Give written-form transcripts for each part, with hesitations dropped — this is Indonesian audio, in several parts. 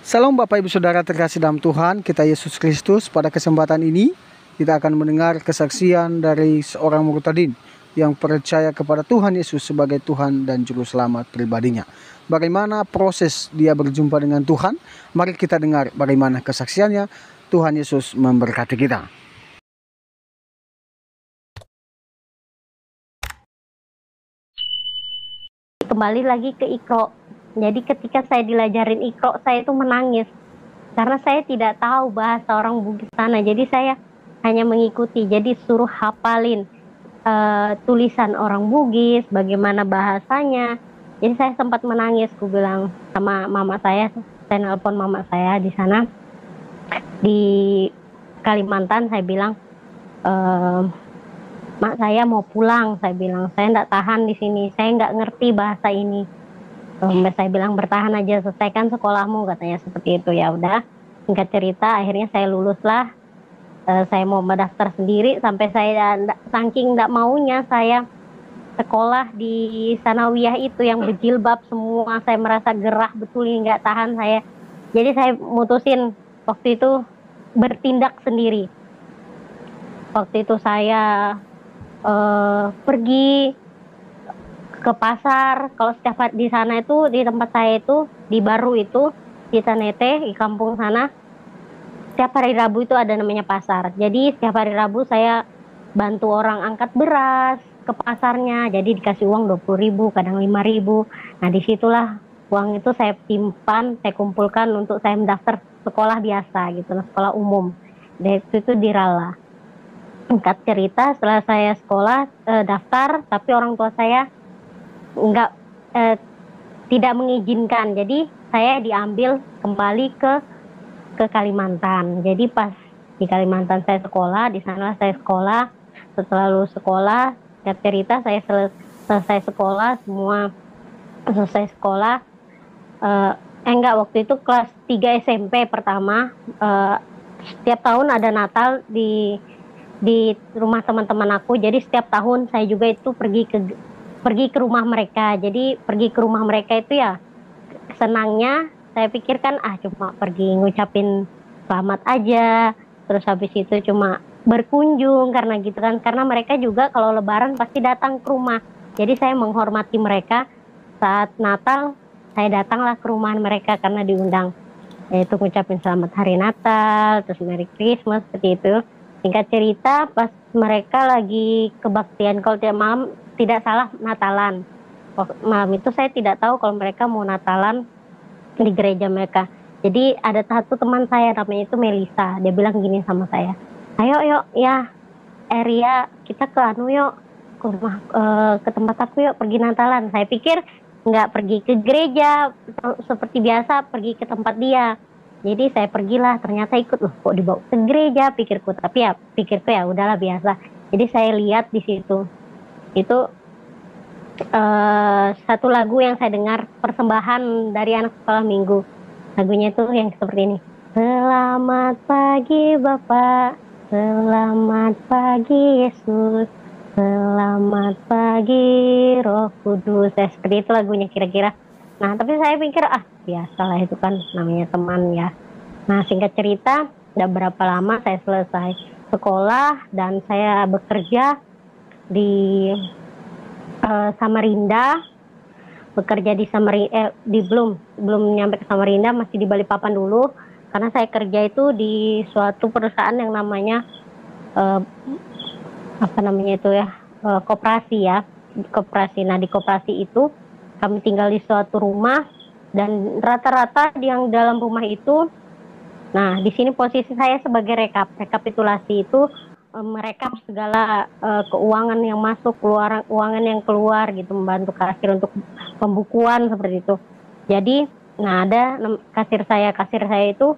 Salam Bapak Ibu Saudara terkasih dalam Tuhan kita Yesus Kristus. Pada kesempatan ini kita akan mendengar kesaksian dari seorang murtadin yang percaya kepada Tuhan Yesus sebagai Tuhan dan Juru Selamat pribadinya. Bagaimana proses dia berjumpa dengan Tuhan? Mari kita dengar bagaimana kesaksiannya. Tuhan Yesus memberkati kita. Kembali lagi ke Iqra. Jadi ketika saya dilajarin Iqra, saya itu menangis karena saya tidak tahu bahasa orang Bugis sana. Jadi saya hanya mengikuti. Jadi suruh hafalin tulisan orang Bugis, bagaimana bahasanya. Jadi saya sempat menangis. Ku bilang sama mama saya nelpon mama saya di sana di Kalimantan. Saya bilang, Mak, saya mau pulang. Saya bilang, saya nggak tahan di sini. Saya nggak ngerti bahasa ini. Saya bilang, bertahan aja, selesaikan sekolahmu, katanya seperti itu. Ya udah, singkat cerita, akhirnya saya lulus lah. Saya mau mendaftar sendiri, sampai saya saking nggak maunya saya sekolah di sanawiyah itu yang berjilbab semua. Saya merasa gerah betul, ini nggak tahan saya. Jadi saya mutusin waktu itu bertindak sendiri. Waktu itu saya pergi ke pasar. Kalau setiap hari di sana itu, di tempat saya itu, di Baru itu, di Tanete, di kampung sana, setiap hari Rabu itu ada namanya pasar. Jadi setiap hari Rabu saya bantu orang angkat beras ke pasarnya. Jadi dikasih uang 20.000, kadang 5.000. Nah disitulah uang itu saya simpan, saya kumpulkan untuk saya mendaftar sekolah biasa gitu, sekolah umum. Dan itu di Rala. Singkat cerita, setelah saya sekolah daftar, tapi orang tua saya tidak mengizinkan. Jadi saya diambil kembali ke Kalimantan. Jadi pas di Kalimantan saya sekolah, di sana saya sekolah. Setelah lulus sekolah, singkat cerita saya selesai sekolah, semua selesai sekolah. Waktu itu kelas 3 SMP pertama. Setiap tahun ada Natal di rumah teman-teman aku. Jadi setiap tahun saya juga itu pergi ke rumah mereka. Jadi pergi ke rumah mereka itu ya senangnya saya pikirkan cuma pergi ngucapin selamat aja, terus habis itu cuma berkunjung karena gitu kan, karena mereka juga kalau lebaran pasti datang ke rumah. Jadi saya menghormati mereka. Saat Natal saya datanglah ke rumah mereka karena diundang, yaitu ngucapin selamat hari Natal, terus Merry Christmas, seperti itu. Singkat cerita, pas mereka lagi kebaktian, kalau tidak salah Natalan. Malam itu saya tidak tahu kalau mereka mau Natalan di gereja mereka. Jadi ada satu teman saya namanya itu Melisa. Dia bilang gini sama saya, ayo yuk ya Eria, kita ke ke rumah, ke tempat aku yuk, pergi Natalan. Saya pikir nggak pergi ke gereja seperti biasa, pergi ke tempat dia. Jadi saya pergilah, ternyata ikut, loh kok dibawa ke gereja, pikirku ya udahlah biasa. Jadi saya lihat di situ itu satu lagu yang saya dengar, persembahan dari anak sekolah minggu. Lagunya itu yang seperti ini. Selamat pagi Bapak, selamat pagi Yesus, selamat pagi Roh Kudus. Seperti itu lagunya kira-kira. Nah tapi saya pikir biasalah, itu kan namanya teman ya. Nah singkat cerita, udah berapa lama saya selesai sekolah dan saya bekerja di Samarinda. Bekerja di Samarinda, belum nyampe ke Samarinda, masih di Balikpapan dulu, karena saya kerja itu di suatu perusahaan yang namanya koperasi ya, koperasi. Nah di koperasi itu kami tinggal di suatu rumah, dan rata-rata yang dalam rumah itu, nah di sini posisi saya sebagai rekapitulasi itu, merekap segala keuangan yang masuk, keuangan yang keluar gitu, membantu kasir untuk pembukuan seperti itu. Jadi nah ada kasir saya itu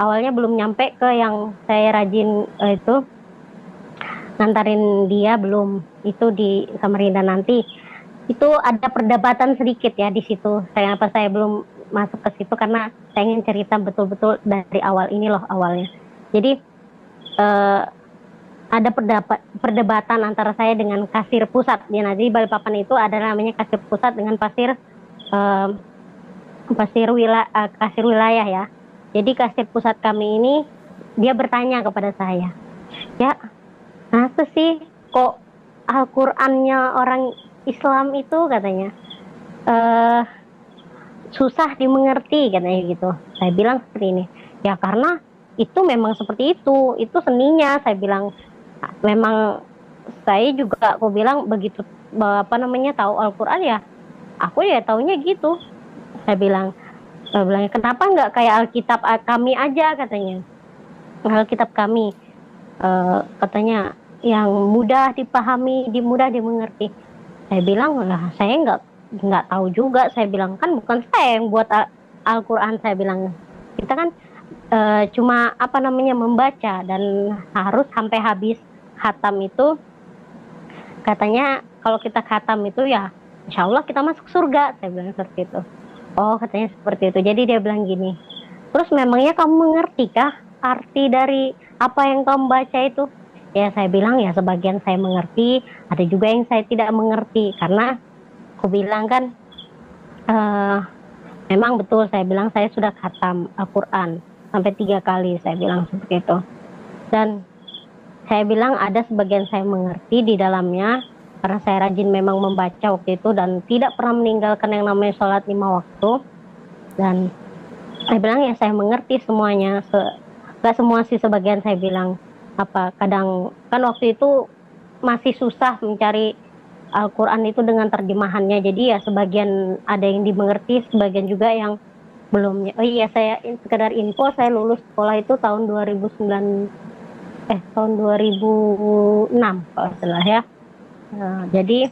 awalnya belum nyampe ke yang saya rajin itu ngantarin dia, belum, itu di Samarinda. Nanti itu ada perdebatan sedikit ya di situ. Saya belum masuk ke situ karena saya ingin cerita betul-betul dari awal ini loh awalnya. Jadi ada perdebatan antara saya dengan kasir pusat. Ya, jadi Balikpapan itu ada namanya kasir pusat dengan kasir wilayah ya. Jadi kasir pusat kami ini dia bertanya kepada saya, ya masa sih kok Al-Qur'annya orang Islam itu katanya eh susah dimengerti katanya gitu. Saya bilang seperti ini. Ya karena itu memang seperti itu seninya. Saya bilang memang saya juga aku bilang begitu apa namanya tahu Al-Qur'an ya. Aku ya taunya gitu. Saya bilang kenapa nggak kayak Alkitab kami aja katanya. Alkitab kami katanya yang mudah dipahami, mudah dimengerti. Saya bilang lah saya nggak tahu juga. Saya bilang kan bukan saya yang buat Al-Quran. Saya bilang kita kan cuma apa namanya membaca dan harus sampai habis khatam itu. Katanya kalau kita khatam itu ya insya Allah kita masuk surga. Saya bilang seperti itu. Oh katanya seperti itu. Jadi dia bilang gini. Terus memangnya kamu mengerti kah arti dari apa yang kamu baca itu? Ya saya bilang ya sebagian saya mengerti, ada juga yang saya tidak mengerti karena aku bilang kan memang betul saya bilang saya sudah khatam Al-Quran sampai 3 kali saya bilang seperti itu. Dan saya bilang ada sebagian saya mengerti di dalamnya karena saya rajin memang membaca waktu itu dan tidak pernah meninggalkan yang namanya sholat 5 waktu. Dan saya bilang ya saya mengerti semuanya, gak semua sih sebagian saya bilang apa kadang kan waktu itu masih susah mencari Al-Quran itu dengan terjemahannya, jadi ya sebagian ada yang dimengerti, sebagian juga yang belum. Oh iya saya sekedar info saya lulus sekolah itu tahun 2006 kalau salah ya. Jadi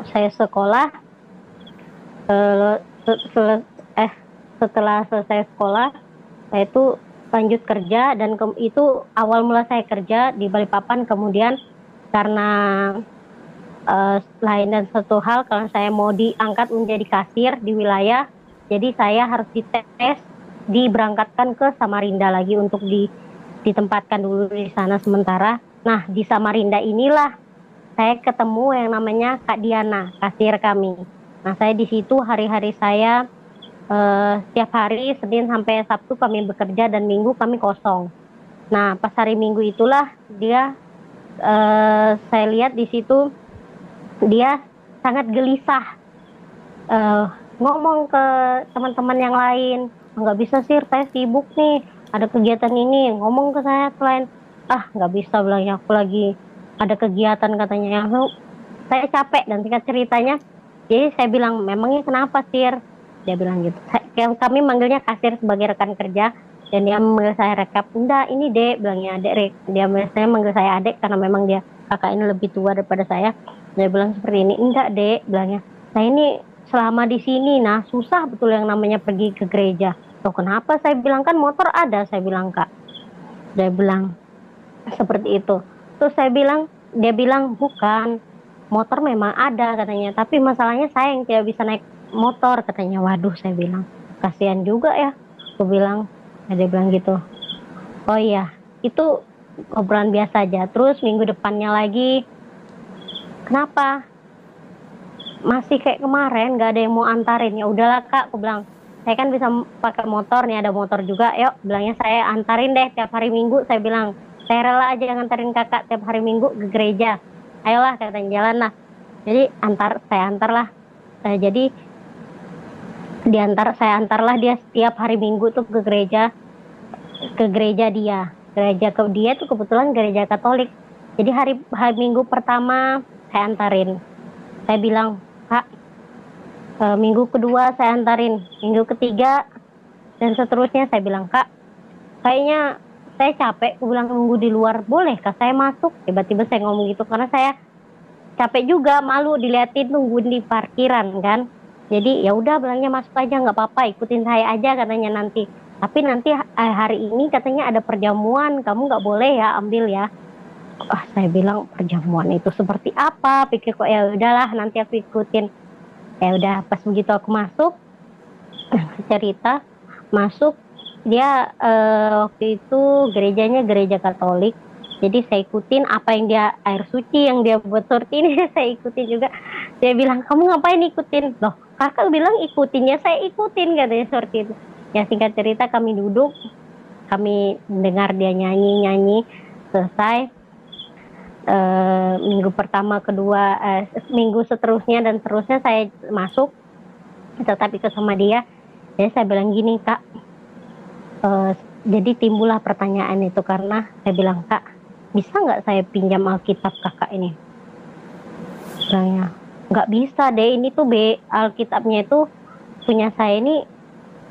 saya sekolah setelah selesai sekolah saya itu lanjut kerja dan itu awal mula saya kerja di Balikpapan. Kemudian karena lain dan satu hal kalau saya mau diangkat menjadi kasir di wilayah, jadi saya harus dites, diberangkatkan ke Samarinda lagi untuk ditempatkan dulu di sana sementara. Nah di Samarinda inilah saya ketemu yang namanya Kak Diana, kasir kami. Nah saya di situ hari-hari saya setiap hari Senin sampai Sabtu kami bekerja dan Minggu kami kosong. Nah pas hari Minggu itulah dia saya lihat di situ dia sangat gelisah ngomong ke teman-teman yang lain, nggak bisa sih saya sibuk nih ada kegiatan ini, ngomong ke saya selain nggak bisa bilangnya aku lagi ada kegiatan katanya. Saya capek dan singkat ceritanya jadi saya bilang memangnya kenapa sir, dia bilang gitu. Kami manggilnya kasir sebagai rekan kerja dan dia manggil saya rekap. Enggak ini dek, bilangnya adek. Dia biasanya manggil saya adek karena memang dia kakak ini lebih tua daripada saya. Dia bilang seperti ini, enggak dek, bilangnya saya ini selama di sini nah susah betul yang namanya pergi ke gereja. Loh kenapa? Saya bilang kan motor ada, saya bilang kak. Dia bilang seperti itu. Terus dia bilang bukan, motor memang ada katanya, tapi masalahnya saya yang tidak bisa naik motor katanya. Waduh saya bilang kasihan juga ya, aku bilang. Dia bilang gitu. Oh iya itu obrolan biasa aja. Terus minggu depannya lagi, kenapa masih kayak kemarin gak ada yang mau antarin? Ya udahlah kak, aku bilang saya kan bisa pakai motor nih, ada motor juga, yuk bilangnya saya antarin deh tiap hari Minggu. Saya bilang saya rela aja ngantarin kakak tiap hari Minggu ke gereja, ayolah katanya, jalan lah. Jadi saya antar lah. Jadi saya antarlah dia setiap hari Minggu tuh ke gereja dia. Dia tuh kebetulan gereja Katolik. Jadi hari Minggu pertama saya antarin. Saya bilang, Kak, minggu kedua saya antarin, minggu ketiga dan seterusnya. Saya bilang, Kak, kayaknya saya capek, aku bilang nunggu di luar, boleh kak saya masuk? Tiba-tiba saya ngomong gitu karena saya capek juga, malu diliatin nungguin di parkiran kan. Jadi ya udah bilangnya masuk aja, nggak apa-apa, ikutin saya aja katanya nanti. Tapi nanti hari ini katanya ada perjamuan, kamu nggak boleh ya ambil ya. Saya bilang perjamuan itu seperti apa? Pikir kok ya udahlah nanti aku ikutin. Ya udah pas begitu aku masuk, cerita masuk dia waktu itu gerejanya gereja Katolik. Jadi saya ikutin apa yang dia air suci yang dia buat seperti ini saya ikutin juga. Dia bilang kamu ngapain ikutin? Loh kakak bilang ikutinnya, saya ikutin katanya seperti itu. Ya singkat cerita kami duduk, kami dengar dia nyanyi selesai. Minggu pertama, kedua, minggu seterusnya dan terusnya saya masuk, tetap ikut sama dia. Jadi saya bilang gini, Kak, jadi timbullah pertanyaan itu karena saya bilang, Kak, bisa nggak saya pinjam Alkitab Kakak ini? Bilangnya, nggak bisa deh, ini tuh Alkitabnya itu punya saya ini,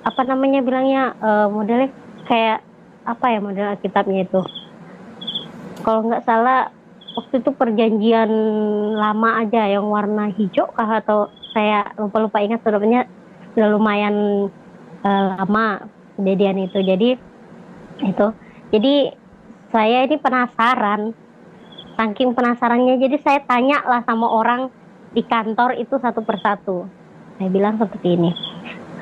apa namanya bilangnya, modelnya kayak apa ya model Alkitabnya itu? Kalau nggak salah waktu itu perjanjian lama aja yang warna hijau kah, atau saya lupa ingat, sudah lumayan lama kejadian itu. Jadi saya ini penasaran, saking penasarannya jadi saya tanya lah sama orang di kantor itu satu persatu. Saya bilang seperti ini,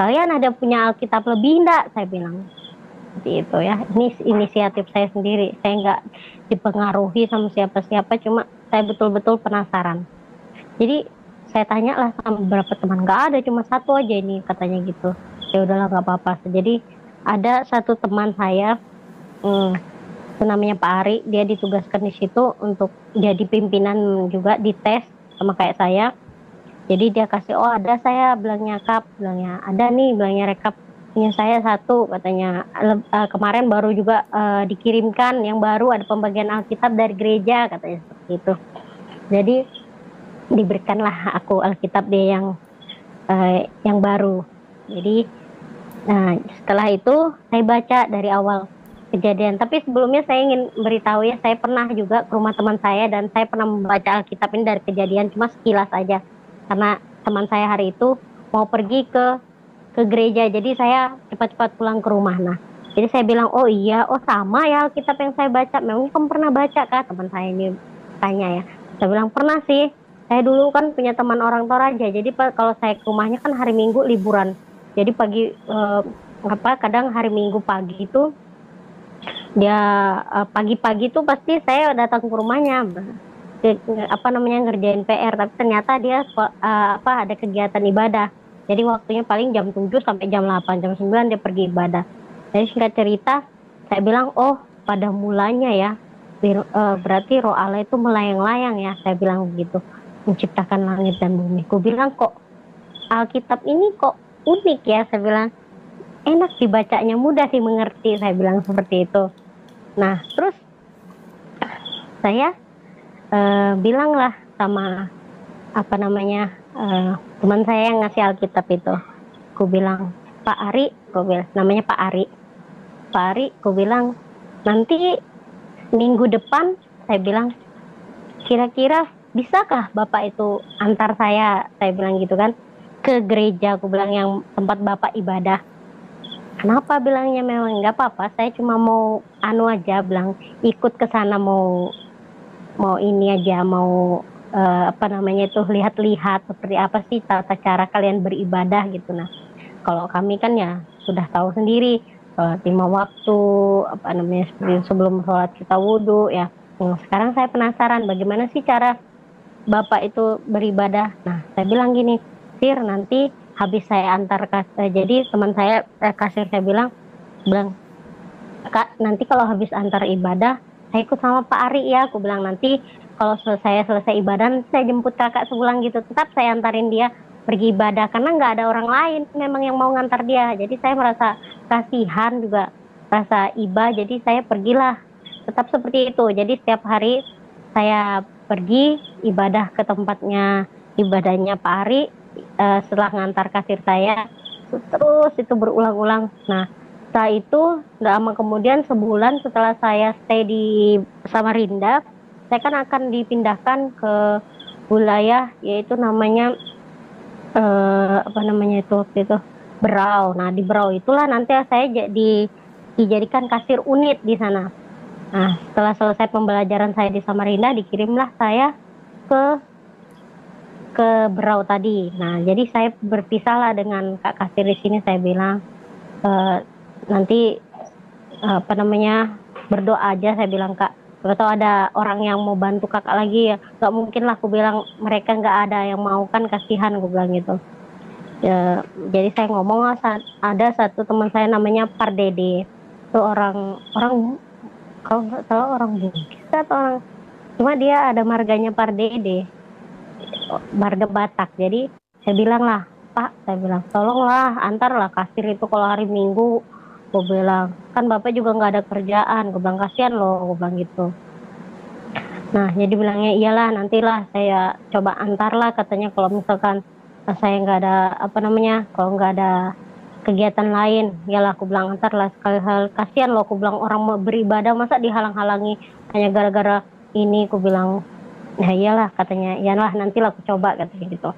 kalian ada punya Alkitab lebih enggak? Saya bilang seperti itu ya. Ini inisiatif saya sendiri, saya nggak dipengaruhi sama siapa-siapa, cuma saya betul-betul penasaran. Jadi saya tanya lah sama beberapa teman, nggak ada, cuma satu aja ini katanya gitu. Ya udahlah nggak apa-apa. Jadi ada satu teman saya, itu namanya Pak Ari, dia ditugaskan di situ untuk jadi pimpinan juga di tes sama kayak saya. Jadi dia kasih, oh ada saya, bilangnya Kap, bilangnya ada nih, bilangnya rekap punya saya satu, katanya kemarin baru juga dikirimkan yang baru, ada pembagian Alkitab dari gereja, katanya seperti itu. Jadi diberikanlah aku Alkitab dia yang baru. Jadi nah setelah itu saya baca dari awal kejadian. Tapi sebelumnya saya ingin beritahu ya, saya pernah juga ke rumah teman saya dan saya pernah membaca Alkitab ini dari kejadian, cuma sekilas aja. Karena teman saya hari itu mau pergi ke gereja, jadi saya cepat-cepat pulang ke rumah. Nah, jadi saya bilang, oh iya, oh sama ya Alkitab yang saya baca. Memang kamu pernah baca kah? Teman saya ini tanya ya. Saya bilang pernah sih. Saya dulu kan punya teman orang Toraja. Jadi kalau saya ke rumahnya kan hari Minggu liburan. Jadi kadang hari Minggu pagi itu dia pagi-pagi tuh pasti saya datang ke rumahnya, ngerjain PR, tapi ternyata dia ada kegiatan ibadah. Jadi waktunya paling jam 7 sampai jam 8, jam 9 dia pergi ibadah. Jadi singkat cerita, saya bilang, oh pada mulanya ya, berarti roh Allah itu melayang-layang ya, saya bilang begitu, menciptakan langit dan bumi. Aku bilang kok Alkitab ini kok unik ya, saya bilang enak dibacanya, mudah sih mengerti, saya bilang seperti itu. Nah terus saya bilanglah sama teman saya yang ngasih Alkitab itu. Aku bilang, Pak Ari, namanya Pak Ari, aku bilang nanti minggu depan, saya bilang kira-kira bisakah Bapak itu antar saya bilang gitu kan, ke gereja, aku bilang yang tempat Bapak ibadah. Kenapa? Bilangnya memang nggak apa-apa, saya cuma mau aja, bilang ikut ke sana, mau ini aja, mau lihat-lihat seperti apa sih tata cara kalian beribadah gitu. Nah kalau kami kan ya sudah tahu sendiri, 5 waktu seperti sebelum sholat kita wudhu ya. Sekarang saya penasaran bagaimana sih cara Bapak itu beribadah. Nah saya bilang gini, Sir, nanti habis saya antar jadi teman saya kasir, saya bilang Kak, nanti kalau habis antar ibadah saya ikut sama Pak Ari ya. Aku bilang nanti kalau saya selesai ibadah saya jemput kakak sepulang gitu, tetap saya antarin dia pergi ibadah karena nggak ada orang lain memang yang mau ngantar dia. Jadi saya merasa kasihan juga, rasa iba, jadi saya pergilah tetap seperti itu. Jadi setiap hari saya pergi ibadah ke tempatnya ibadahnya Pak Ari, setelah ngantar kasir saya, terus itu berulang-ulang. Nah setelah itu nggak lama kemudian, sebulan setelah saya stay di Samarinda, saya kan akan dipindahkan ke wilayah yaitu namanya waktu itu Berau. Nah di Berau itulah nanti saya dijadikan kasir unit di sana. Nah setelah selesai pembelajaran saya di Samarinda, dikirimlah saya ke Berau tadi. Nah jadi saya berpisahlah dengan kak kasir di sini. Saya bilang nanti berdoa aja, saya bilang Kak, atau ada orang yang mau bantu kakak lagi ya. Gak mungkin lah aku bilang mereka nggak ada yang mau, kan kasihan, aku bilang gitu. Jadi saya ngomong lah, ada satu teman saya namanya Pardede, itu orang orang kalau nggak salah orang Bugis atau orang, cuma dia ada marganya Pardede, marga Batak. Jadi saya bilang lah, Pak, saya bilang tolonglah antarlah kasir itu kalau hari Minggu. Gue bilang kan bapak juga nggak ada kerjaan, gue bilang kasihan loh, gue bilang gitu. Nah jadi bilangnya iyalah nantilah saya coba antar lah, katanya kalau misalkan saya nggak ada apa namanya, kalau nggak ada kegiatan lain, iyalah aku bilang antar lah sekali hal, kasihan loh aku bilang orang mau beribadah masa dihalang-halangi hanya gara-gara ini, aku bilang. Nah iyalah katanya, iyalah nantilah aku coba katanya gitu.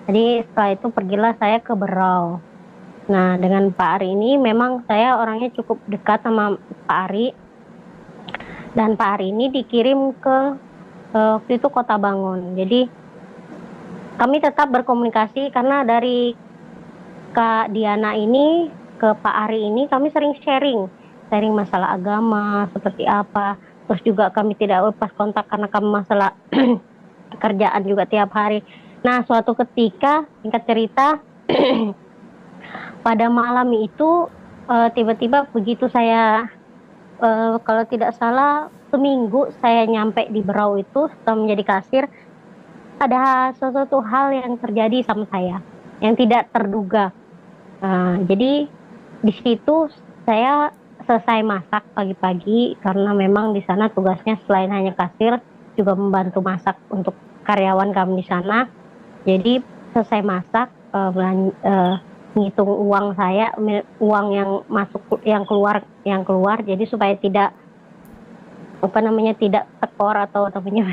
Jadi setelah itu pergilah saya ke Berau. Nah dengan Pak Ari ini memang saya orangnya cukup dekat sama Pak Ari, dan Pak Ari ini dikirim ke waktu itu Kota Bangun. Jadi kami tetap berkomunikasi karena dari Kak Diana ini ke Pak Ari ini kami sering sharing masalah agama seperti apa. Terus juga kami tidak lepas kontak karena kami masalah kerjaan juga tiap hari. Nah suatu ketika singkat cerita pada malam itu tiba-tiba begitu saya kalau tidak salah seminggu saya nyampe di Berau itu setelah menjadi kasir, ada sesuatu hal yang terjadi sama saya yang tidak terduga. Jadi di situ saya selesai masak pagi-pagi karena memang di sana tugasnya selain hanya kasir juga membantu masak untuk karyawan kami di sana. Jadi selesai masak, ngitung uang saya, uang yang masuk yang keluar, jadi supaya tidak apa namanya tidak tekor atau namanya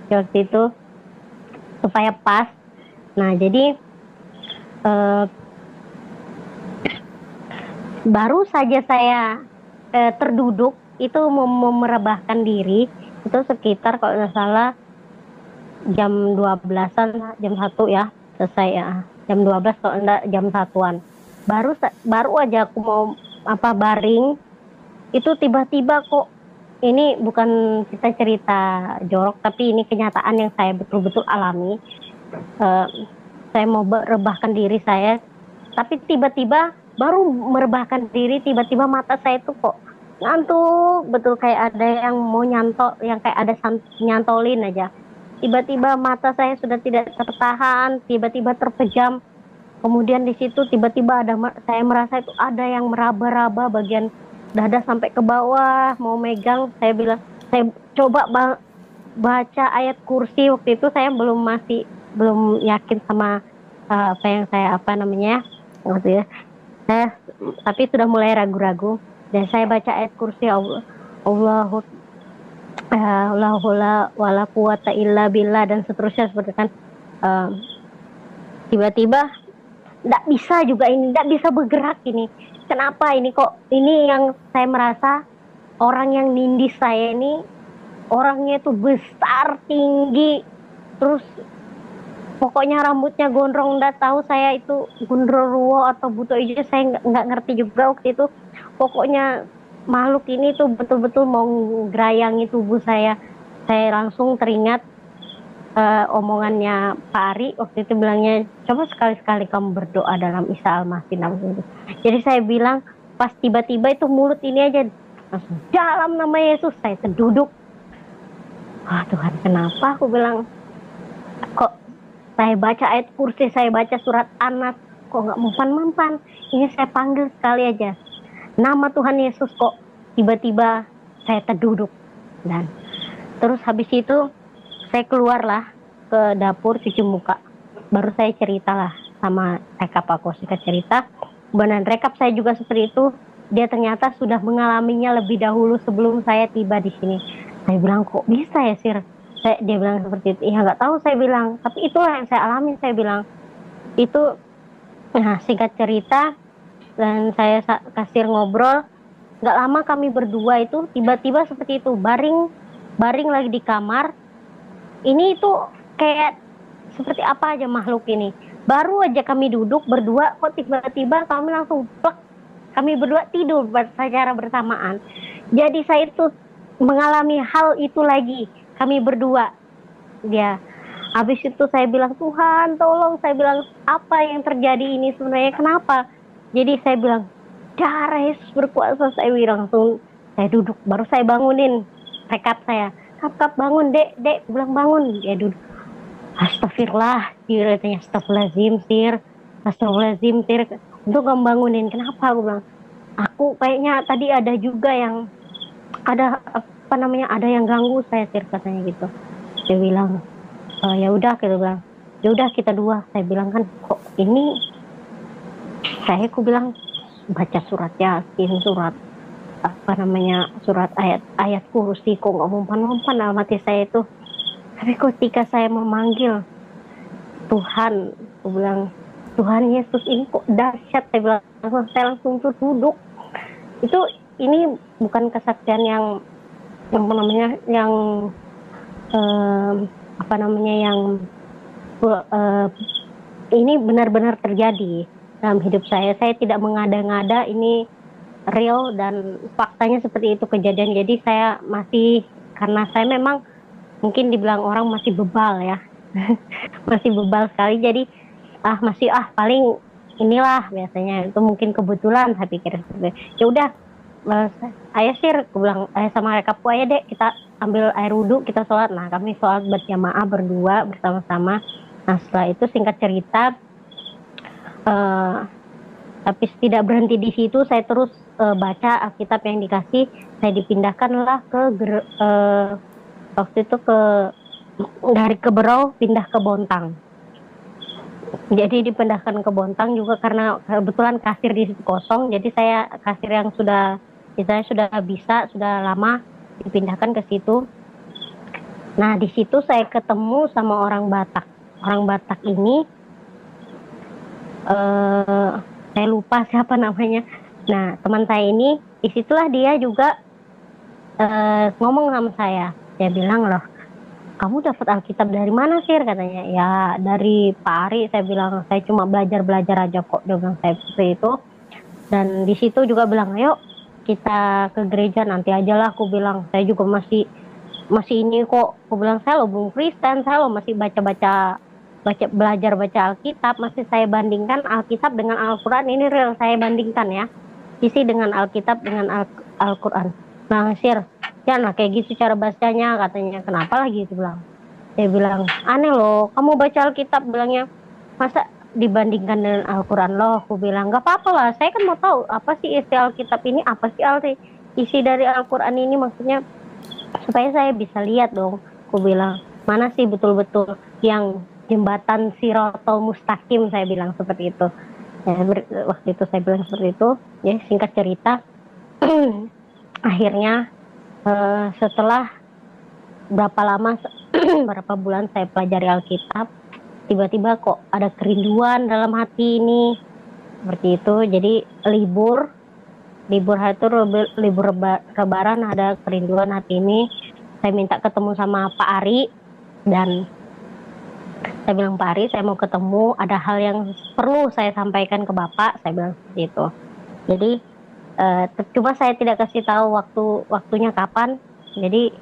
waktu itu supaya pas. Nah jadi baru saja saya terduduk itu merebahkan diri itu sekitar kalau nggak salah jam 12-an, jam 1 ya selesai ya, jam 12 kalau enggak jam 1-an. Baru aja aku mau baring, itu tiba-tiba kok, ini bukan kita cerita jorok tapi ini kenyataan yang saya betul-betul alami. Saya mau merebahkan diri saya, tapi tiba-tiba baru merebahkan diri, tiba-tiba mata saya tuh kok ngantuk betul, kayak ada yang mau nyantol, yang kayak ada nyantolin aja. Tiba-tiba mata saya sudah tidak tertahan, tiba-tiba terpejam. Kemudian di situ tiba-tiba saya merasa itu ada yang meraba-raba bagian dada sampai ke bawah, mau megang. Saya bilang, saya coba baca ayat kursi. Waktu itu saya belum yakin sama apa yang saya gitu ya. Saya tapi sudah mulai ragu-ragu, dan saya baca ayat kursi Allahu wala quwata illa billah dan seterusnya seperti kan. Tiba-tiba tidak bisa juga ini, tidak bisa bergerak ini. Kenapa ini kok? Ini yang saya merasa orang yang nindih saya ini orangnya itu besar, tinggi, terus pokoknya rambutnya gondrong. Nggak tahu saya itu gundrowo atau buto hijau, saya nggak ngerti juga waktu itu. Pokoknya makhluk ini tuh betul-betul mau gerayangi tubuh saya. Saya langsung teringat omongannya Pak Ari waktu itu, bilangnya coba sekali-sekali kamu berdoa dalam Isa Al-Masih. Jadi saya bilang pas tiba-tiba itu mulut ini aja langsung dalam nama Yesus, saya terduduk. Wah Tuhan, kenapa? Aku bilang, kok saya baca ayat kursi, saya baca surat Anas, kok nggak mempan-mempan. Ini saya panggil sekali aja nama Tuhan Yesus, kok tiba-tiba saya terduduk. Dan terus habis itu saya keluarlah ke dapur cuci muka. Baru saya ceritalah sama rekap aku, singkat cerita. Benar rekap saya juga seperti itu. Dia ternyata sudah mengalaminya lebih dahulu sebelum saya tiba di sini. Saya bilang, kok bisa ya Sir? Dia bilang seperti itu. Ya nggak tahu, saya bilang. Tapi itulah yang saya alami, saya bilang. Itu, nah singkat cerita, dan saya kasir ngobrol. Nggak lama kami berdua itu tiba-tiba seperti itu, baring lagi di kamar. Ini itu kayak seperti apa aja makhluk ini. Baru aja kami duduk berdua, kok tiba-tiba kami langsung plek. Kami berdua tidur secara bersamaan. Jadi saya itu mengalami hal itu lagi. Kami berdua. Dia Habis itu saya bilang, Tuhan tolong, saya bilang apa yang terjadi ini sebenarnya, kenapa? Jadi saya bilang, darah Yesus berkuasa, saya bilang. Langsung saya duduk, baru saya bangunin rekap saya. Kap bangun dek, dek, bilang bangun. Dia duduk, astagfirullah, dia katanya astagfirullahaladzim sir, astagfirullahaladzim sir. Untuk ngebangunin, kenapa? Aku bilang, aku kayaknya tadi ada juga yang, ada apa namanya, ada yang ganggu saya sir, katanya gitu. Dia bilang, ya udah, kita bilang, ya udah kita dua. Saya bilang kan, kok ini, aku bilang baca surat Yasin, surat apa namanya, surat ayat kursi, kok nggak mempan-mempan dalam hati saya itu. Tapi ketika saya memanggil Tuhan, aku bilang, Tuhan Yesus ini kok dahsyat, saya bilang. Saya langsung duduk. Itu, ini bukan kesaksian yang apa namanya, yang apa namanya, yang ini benar-benar terjadi dalam hidup saya. Saya tidak mengada-ngada, ini real dan faktanya seperti itu kejadian. Jadi saya masih, karena saya memang mungkin dibilang orang masih bebal ya, masih bebal sekali. Jadi masih paling inilah biasanya, itu mungkin kebetulan saya pikir. Ya udah, ayah sir, aku bilang, ayah sama rekapku, ayo dek kita ambil air wudhu, kita sholat. Nah kami sholat berjamaah berdua bersama-sama. Nah setelah itu singkat cerita, tapi tidak berhenti di situ, saya terus baca Alkitab yang dikasih. Saya dipindahkanlah ke waktu itu dari Keberau pindah ke Bontang. Jadi dipindahkan ke Bontang juga karena kebetulan kasir di situ kosong. Jadi saya kasir yang sudah bisa, sudah lama, dipindahkan ke situ. Nah di situ saya ketemu sama orang Batak. Orang Batak ini saya lupa siapa namanya. Nah teman saya ini, disitulah dia juga ngomong sama saya. Dia bilang, loh kamu dapat Alkitab dari mana sih, katanya. Ya dari Pak Ari, saya bilang, saya cuma belajar aja kok, dia bilang saya seperti itu. Dan di situ juga bilang, ayo kita ke gereja nanti aja lah, aku bilang. Saya juga masih ini kok, aku bilang, saya lo belum Kristen, saya lo masih belajar baca Alkitab. Masih saya bandingkan Alkitab dengan Al-Quran, ini real saya bandingkan ya, isi dengan Alkitab dengan Al-Quran. Bang Sir, janganlah kayak gitu cara bacanya, katanya. Kenapa lagi itu, bilang. Saya bilang, aneh loh, kamu baca Alkitab, bilangnya, masa dibandingkan dengan Al-Quran loh. Aku bilang, gak apa-apa lah, saya kan mau tahu apa sih isi Alkitab ini, apa sih isi dari Al-Quran ini, maksudnya supaya saya bisa lihat dong. Aku bilang, mana sih betul-betul yang jembatan Sirotol Mustaqim, saya bilang seperti itu. Ya, waktu itu saya bilang seperti itu. Ya singkat cerita, akhirnya setelah berapa lama, berapa bulan saya pelajari Alkitab, tiba-tiba kok ada kerinduan dalam hati ini, seperti itu. Jadi libur hari itu, libur Lebaran, ada kerinduan hati ini. Saya minta ketemu sama Pak Ari, dan saya bilang, Pak Ari, saya mau ketemu, ada hal yang perlu saya sampaikan ke Bapak, saya bilang seperti itu. Jadi cuma saya tidak kasih tahu waktunya kapan. Jadi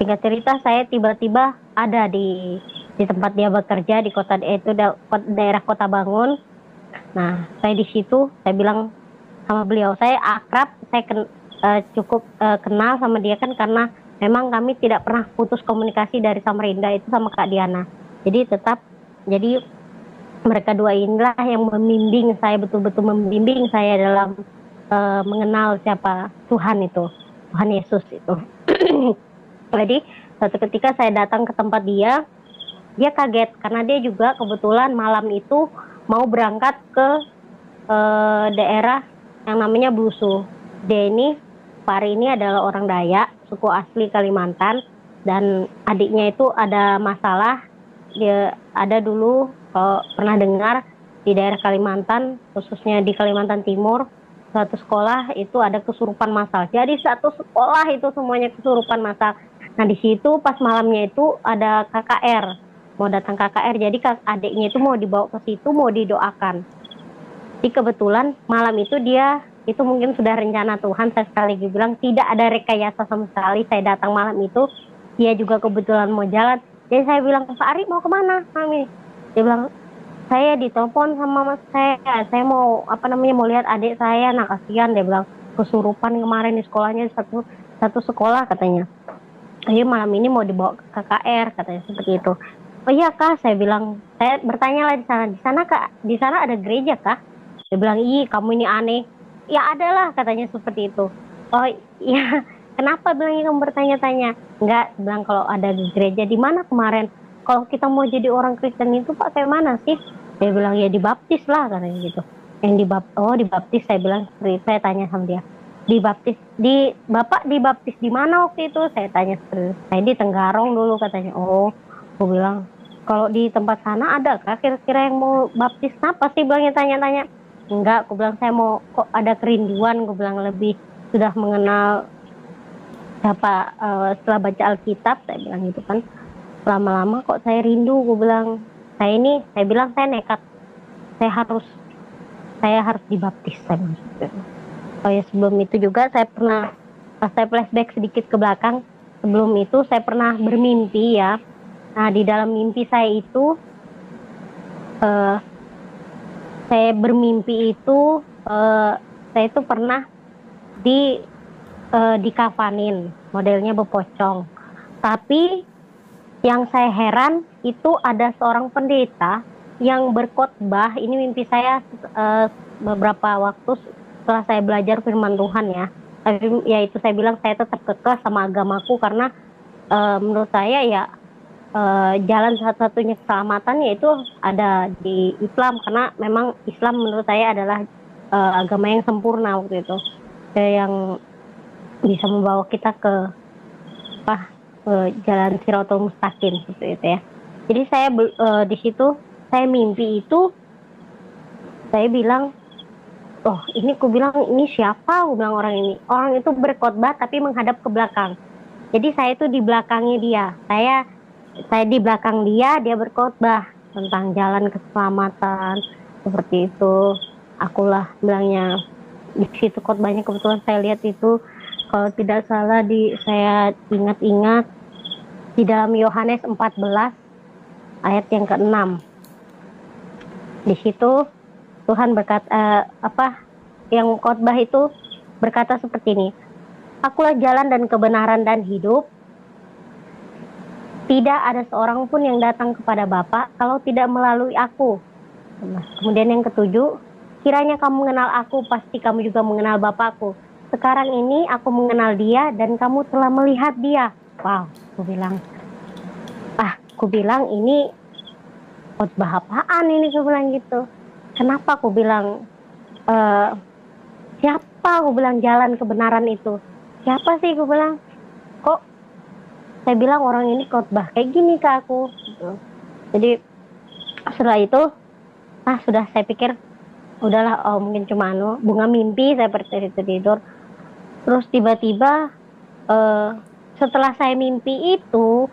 singkat cerita, saya tiba-tiba ada di tempat dia bekerja di kota itu, daerah Kota Bangun. Nah saya di situ, saya bilang sama beliau, saya akrab, saya cukup kenal sama dia kan, karena memang kami tidak pernah putus komunikasi dari Samarinda itu sama Kak Diana. Jadi jadi mereka dua inilah yang membimbing saya, betul-betul membimbing saya dalam mengenal siapa Tuhan itu, Tuhan Yesus itu. Jadi suatu ketika saya datang ke tempat dia kaget karena dia juga kebetulan malam itu mau berangkat ke daerah yang namanya Blusu. Dia ini, Pak Ari ini adalah orang Dayak, suku asli Kalimantan, dan adiknya itu ada masalah. Dia ada dulu, kalau pernah dengar, di daerah Kalimantan, khususnya di Kalimantan Timur, satu sekolah itu ada kesurupan massal. Jadi satu sekolah itu semuanya kesurupan massal. Nah di situ pas malamnya itu ada KKR, mau datang KKR, jadi adiknya itu mau dibawa ke situ, mau didoakan. Jadi kebetulan malam itu dia, itu mungkin sudah rencana Tuhan, saya sekali lagi bilang tidak ada rekayasa sama sekali. Saya datang malam itu, dia juga kebetulan mau jalan, Jadi saya bilang, Pak Ari mau kemana Mami? Dia bilang, saya ditelepon sama mas saya mau mau lihat adik saya, nah kasihan, dia bilang kesurupan kemarin di sekolahnya, satu sekolah katanya. Jadi malam ini mau dibawa ke KKR katanya seperti itu. Oh iya kak, saya bilang, saya bertanya lah di sana kak, di sana ada gereja kak? Dia bilang, ih kamu ini aneh. Ya ada lah katanya seperti itu. Oh iya, kenapa bilangnya kamu bertanya-tanya? Enggak, bilang kalau ada gereja di mana kemarin? Kalau kita mau jadi orang Kristen itu pak kayak mana sih? Dia bilang ya dibaptis lah katanya gitu. Dibaptis, saya bilang, saya tanya sama dia, dibaptis di bapak dibaptis di mana waktu itu, saya tanya seperti itu. Saya di Tenggarong dulu katanya. Oh, aku bilang kalau di tempat sana ada kak kira-kira yang mau baptis, kenapa sih bilangnya tanya-tanya? Enggak, aku bilang saya mau, kok ada kerinduan, aku bilang lebih sudah mengenal siapa, setelah baca Alkitab, saya bilang gitu kan, lama-lama kok saya rindu, aku bilang saya bilang saya nekat, saya harus dibaptis, saya bilang gitu. Oh ya, sebelum itu juga saya pernah, saya flashback sedikit ke belakang. Sebelum itu saya pernah bermimpi ya. Nah di dalam mimpi saya itu, saya bermimpi itu, saya itu pernah dikafanin, modelnya bepocong. Tapi yang saya heran itu ada seorang pendeta yang berkhotbah. Ini mimpi saya beberapa waktu setelah saya belajar firman Tuhan ya. Tapi ya itu saya bilang saya tetap kekeh sama agamaku karena menurut saya ya jalan satu-satunya keselamatan yaitu ada di Islam, karena memang Islam menurut saya adalah agama yang sempurna waktu itu, yang bisa membawa kita ke jalan Siratul Mustaqim seperti itu ya. Jadi saya di situ saya mimpi itu, saya bilang, oh ini aku bilang ini siapa? Aku bilang orang itu berkhotbah tapi menghadap ke belakang. Jadi saya itu di belakangnya dia. Saya di belakang dia berkhotbah tentang jalan keselamatan seperti itu. Akulah bilangnya di situ khotbahnya, kebetulan saya lihat itu, kalau tidak salah saya ingat-ingat di dalam Yohanes 14 ayat yang ke-6. Di situ Tuhan berkata yang khotbah itu berkata seperti ini. Akulah jalan dan kebenaran dan hidup. Tidak ada seorang pun yang datang kepada Bapa kalau tidak melalui aku. Nah, kemudian yang ketujuh, kiranya kamu mengenal aku, pasti kamu juga mengenal Bapakku. Sekarang ini aku mengenal dia dan kamu telah melihat dia. Wow, aku bilang ini khotbah apaan ini, aku bilang gitu. Kenapa aku bilang siapa, aku bilang jalan kebenaran itu siapa sih, aku bilang kok saya bilang orang ini khotbah kayak gini ke aku gitu. Jadi setelah itu sudah, saya pikir udahlah, mungkin cuma bunga mimpi, saya tidur. Terus tiba-tiba setelah saya mimpi itu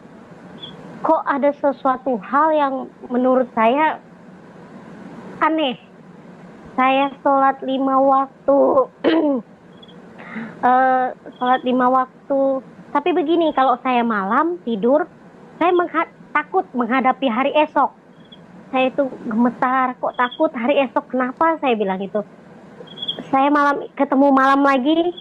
kok ada sesuatu hal yang menurut saya aneh. Saya sholat 5 waktu sholat 5 waktu. Tapi begini, kalau saya malam tidur, saya takut menghadapi hari esok. Saya itu gemetar, kok takut hari esok, kenapa saya bilang itu. Saya ketemu malam lagi,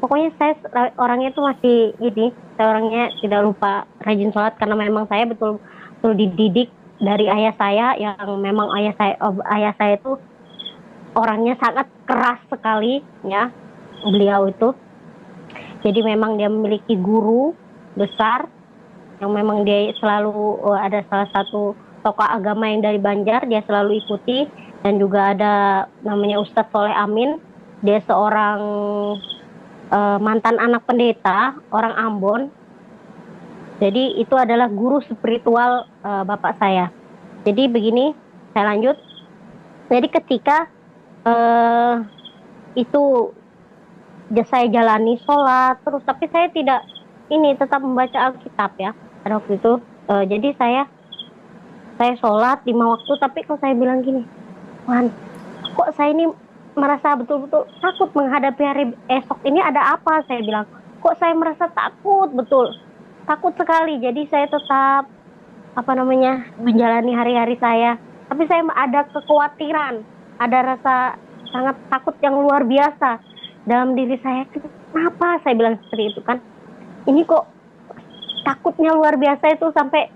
pokoknya saya orangnya itu masih gini, saya orangnya tidak lupa rajin sholat, karena memang saya betul-betul dididik dari ayah saya, yang memang ayah saya itu orangnya sangat keras sekali ya, beliau itu. Jadi memang dia memiliki guru besar yang memang dia selalu ada salah satu tokoh agama yang dari Banjar dia selalu ikuti, dan juga ada namanya Ustadz Soleh Amin. Dia seorang mantan anak pendeta orang Ambon. Jadi itu adalah guru spiritual bapak saya. Jadi begini, saya lanjut. Jadi ketika itu saya jalani sholat terus, tapi saya tidak tetap membaca Alkitab ya pada waktu itu. Jadi saya sholat 5 waktu, tapi kok saya bilang gini, Tuhan, kok saya ini merasa betul-betul takut menghadapi hari esok ini, ada apa, saya bilang, kok saya merasa takut, betul takut sekali. Jadi saya tetap apa namanya, menjalani hari-hari saya. Tapi saya ada kekhawatiran, ada rasa sangat takut yang luar biasa dalam diri saya. Kenapa saya bilang seperti itu kan? Ini kok takutnya luar biasa itu sampai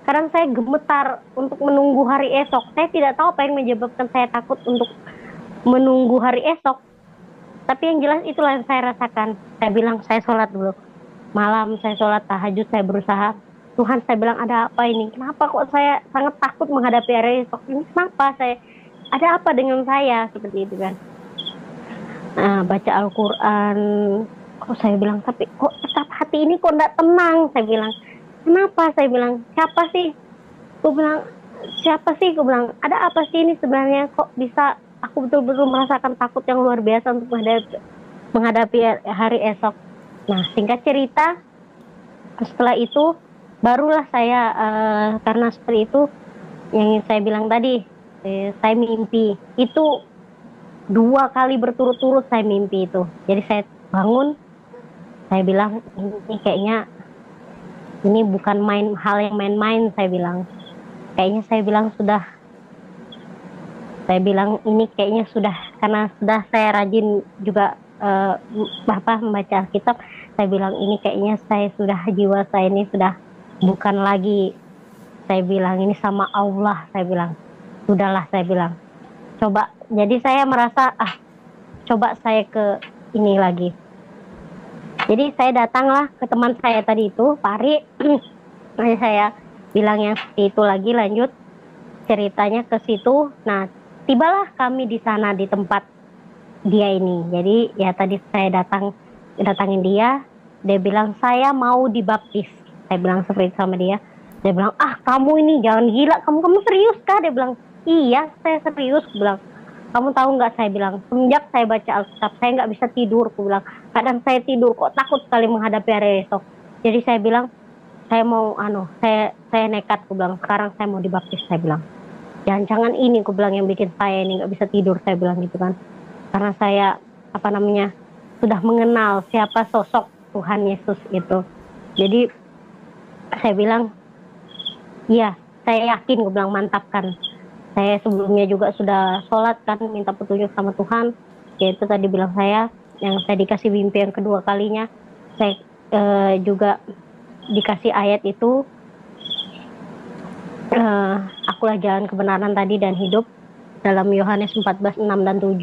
kadang saya gemetar untuk menunggu hari esok. Saya tidak tahu apa yang menyebabkan saya takut untuk menunggu hari esok. Tapi yang jelas itulah yang saya rasakan. Saya bilang saya sholat dulu. Malam saya sholat tahajud, saya berusaha. Tuhan, saya bilang ada apa ini? Kenapa kok saya sangat takut menghadapi hari esok ini? Kenapa saya? Ada apa dengan saya? Seperti itu kan. Nah, baca Al-Quran. Kok saya bilang, tapi kok tetap hati ini kok tidak tenang? Saya bilang, kenapa? Saya bilang, siapa sih? Aku bilang, siapa sih? Aku bilang, ada apa sih ini sebenarnya? Kok bisa aku betul-betul merasakan takut yang luar biasa untuk menghadapi hari esok. Nah, singkat cerita, setelah itu barulah saya karena seperti itu yang saya bilang tadi, saya mimpi itu 2 kali berturut-turut saya mimpi itu. Jadi saya bangun, saya bilang ini kayaknya ini bukan hal yang main-main, saya bilang. Kayaknya saya bilang ini kayaknya sudah, karena sudah saya rajin juga membaca Alkitab. Saya bilang ini kayaknya jiwa saya ini sudah bukan lagi, saya bilang ini sama Allah, saya bilang sudahlah, saya bilang coba. Jadi saya merasa coba saya ke ini lagi. Jadi saya datanglah ke teman saya tadi itu, Pak Ari. Saya bilang yang seperti itu lagi, lanjut ceritanya ke situ. Nah, tibalah kami di sana di tempat dia ini. Jadi ya tadi saya datangin dia bilang saya mau dibaptis. Saya bilang seperti itu sama dia. Dia bilang, kamu ini jangan gila, kamu serius kah? Dia bilang, iya saya serius. Dia bilang, kamu tahu nggak? Saya bilang, semenjak saya baca Alkitab saya nggak bisa tidur. Aku bilang, kadang saya tidur kok takut sekali menghadapi hari esok. Jadi saya bilang, saya mau saya nekat. Aku bilang, sekarang saya mau dibaptis. Saya bilang, jangan ini, aku bilang, yang bikin saya ini nggak bisa tidur. Saya bilang gitu kan, karena saya sudah mengenal siapa sosok Tuhan Yesus itu. Jadi saya bilang, iya saya yakin. Aku bilang, mantap kan. Saya sebelumnya juga sudah sholat kan, minta petunjuk sama Tuhan. Yaitu tadi bilang saya, yang saya dikasih mimpi yang kedua kalinya, saya juga dikasih ayat itu, akulah jalan kebenaran tadi dan hidup, dalam Yohanes 14:6 dan 7.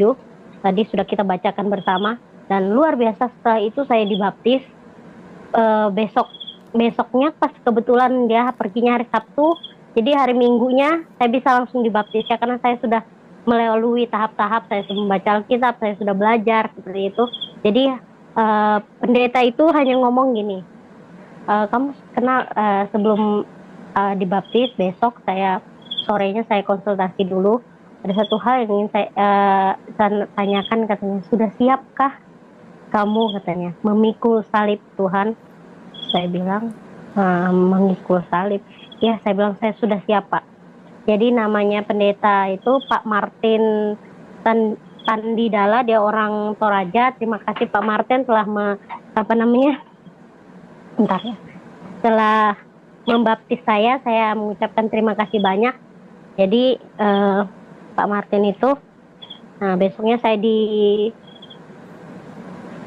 Tadi sudah kita bacakan bersama. Dan luar biasa, setelah itu saya dibaptis. Besoknya pas kebetulan dia perginya hari Sabtu, jadi hari Minggunya saya bisa langsung dibaptis ya, karena saya sudah melalui tahap-tahap, saya sudah membaca Alkitab, saya sudah belajar seperti itu. Jadi pendeta itu hanya ngomong gini, kamu kenal, sebelum dibaptis besok sorenya saya konsultasi dulu. Ada satu hal yang ingin saya tanyakan, katanya, sudah siapkah kamu, katanya, memikul salib Tuhan? Saya bilang, memikul salib. Ya, saya bilang saya sudah siap, Pak. Jadi namanya pendeta itu Pak Martin Tandidala, dia orang Toraja. Terima kasih Pak Martin telah setelah membaptis saya mengucapkan terima kasih banyak. Jadi Pak Martin itu, nah besoknya saya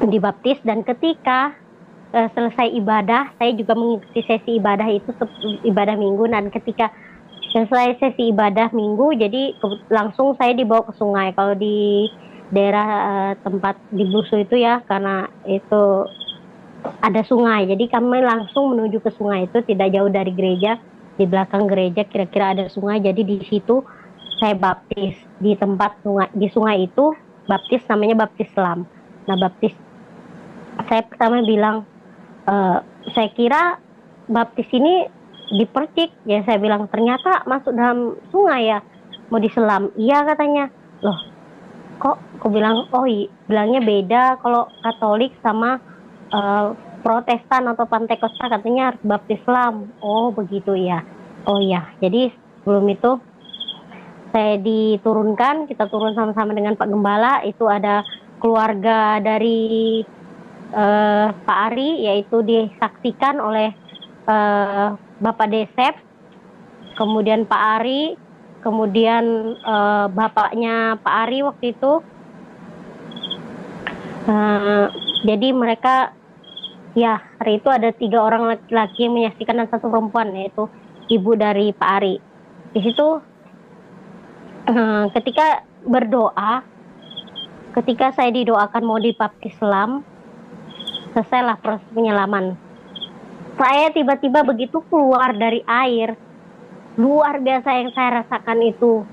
dibaptis, dan ketika selesai ibadah, saya juga mengikuti sesi ibadah itu, ibadah minggu. Dan ketika selesai sesi ibadah minggu, jadi langsung saya dibawa ke sungai. Kalau di daerah tempat di Busu itu ya, karena itu ada sungai, jadi kami langsung menuju ke sungai itu, tidak jauh dari gereja. Di belakang gereja kira-kira ada sungai, jadi di situ saya baptis di tempat sungai. Di sungai itu baptis, namanya baptis selam. Nah, baptis, saya pertama bilang, saya kira baptis ini dipercik ya. Saya bilang, ternyata masuk dalam sungai ya, mau diselam. Iya, katanya. Loh, kok aku bilang, bilangnya beda kalau Katolik sama Protestan atau Pantekosta, katanya harus baptis selam. Oh begitu ya. Oh iya, jadi sebelum itu saya diturunkan, kita turun sama-sama dengan Pak Gembala. Itu ada keluarga dari Pak Ari, yaitu disaksikan oleh Bapak Desep. kemudian Pak Ari, kemudian bapaknya Pak Ari waktu itu. Jadi mereka, ya hari itu ada 3 orang laki-laki yang menyaksikan dan 1 perempuan, yaitu ibu dari Pak Ari. Di situ ketika berdoa, ketika saya didoakan mau dibaptis Islam, selesailah proses penyelaman. Saya tiba-tiba begitu keluar dari air, luar biasa yang saya rasakan itu.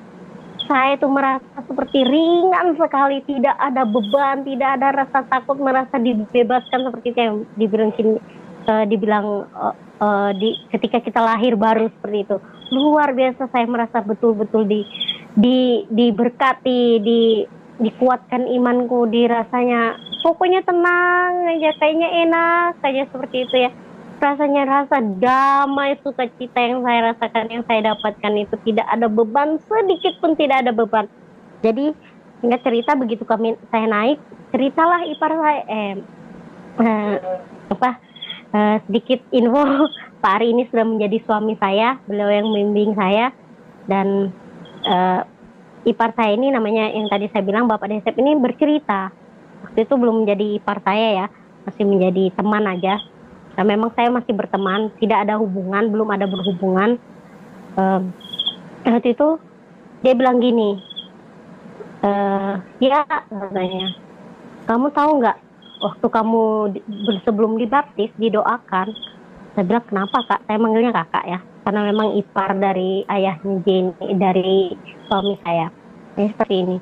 Saya itu merasa seperti ringan sekali, tidak ada beban, tidak ada rasa takut, merasa dibebaskan seperti itu yang dibilang ketika kita lahir baru seperti itu. Luar biasa, saya merasa betul-betul diberkati, dikuatkan imanku, dirasanya pokoknya tenang aja, kayaknya enak saja seperti itu ya. Rasanya rasa damai, sukacita yang saya rasakan, yang saya dapatkan itu tidak ada beban, sedikit pun tidak ada beban. Jadi singkat cerita, begitu saya naik, ceritalah ipar saya sedikit info, Pak Ari ini sudah menjadi suami saya, beliau yang membimbing saya. Dan ipar saya ini namanya, yang tadi saya bilang Bapak Desep, ini bercerita waktu itu belum menjadi ipar saya ya, masih menjadi teman aja. Nah, memang saya masih berteman, tidak ada hubungan, belum ada berhubungan. Waktu itu dia bilang gini, ya katanya, kamu tahu nggak, waktu kamu sebelum dibaptis didoakan. Saya bilang, kenapa kak? Saya manggilnya kakak ya, karena memang ipar dari ayahnya Jane, dari suami saya. Ini seperti ini.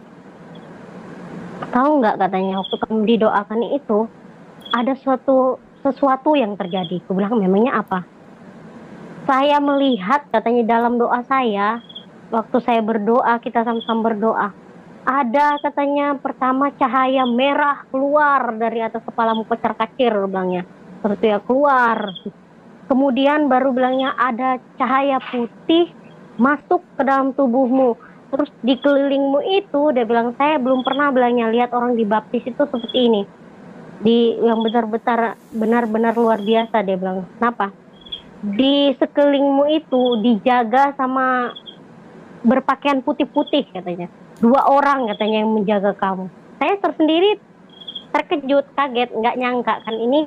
Tahu nggak, katanya, waktu kamu didoakan itu ada sesuatu yang terjadi. Aku bilang, memangnya apa? Saya melihat, katanya, dalam doa saya, waktu saya berdoa, kita sama-sama berdoa, ada, katanya, pertama cahaya merah keluar dari atas kepalamu, kocar-kacir, bilangnya, seperti ya keluar. Kemudian baru bilangnya ada cahaya putih masuk ke dalam tubuhmu. Terus di kelilingmu itu, dia bilang, saya belum pernah, bilangnya, lihat orang dibaptis itu seperti ini. Yang benar-benar luar biasa, dia bilang. Kenapa? Di sekelilingmu itu dijaga sama berpakaian putih-putih, katanya. 2 orang, katanya, yang menjaga kamu. Saya tersendiri terkejut, kaget, nggak nyangka kan, ini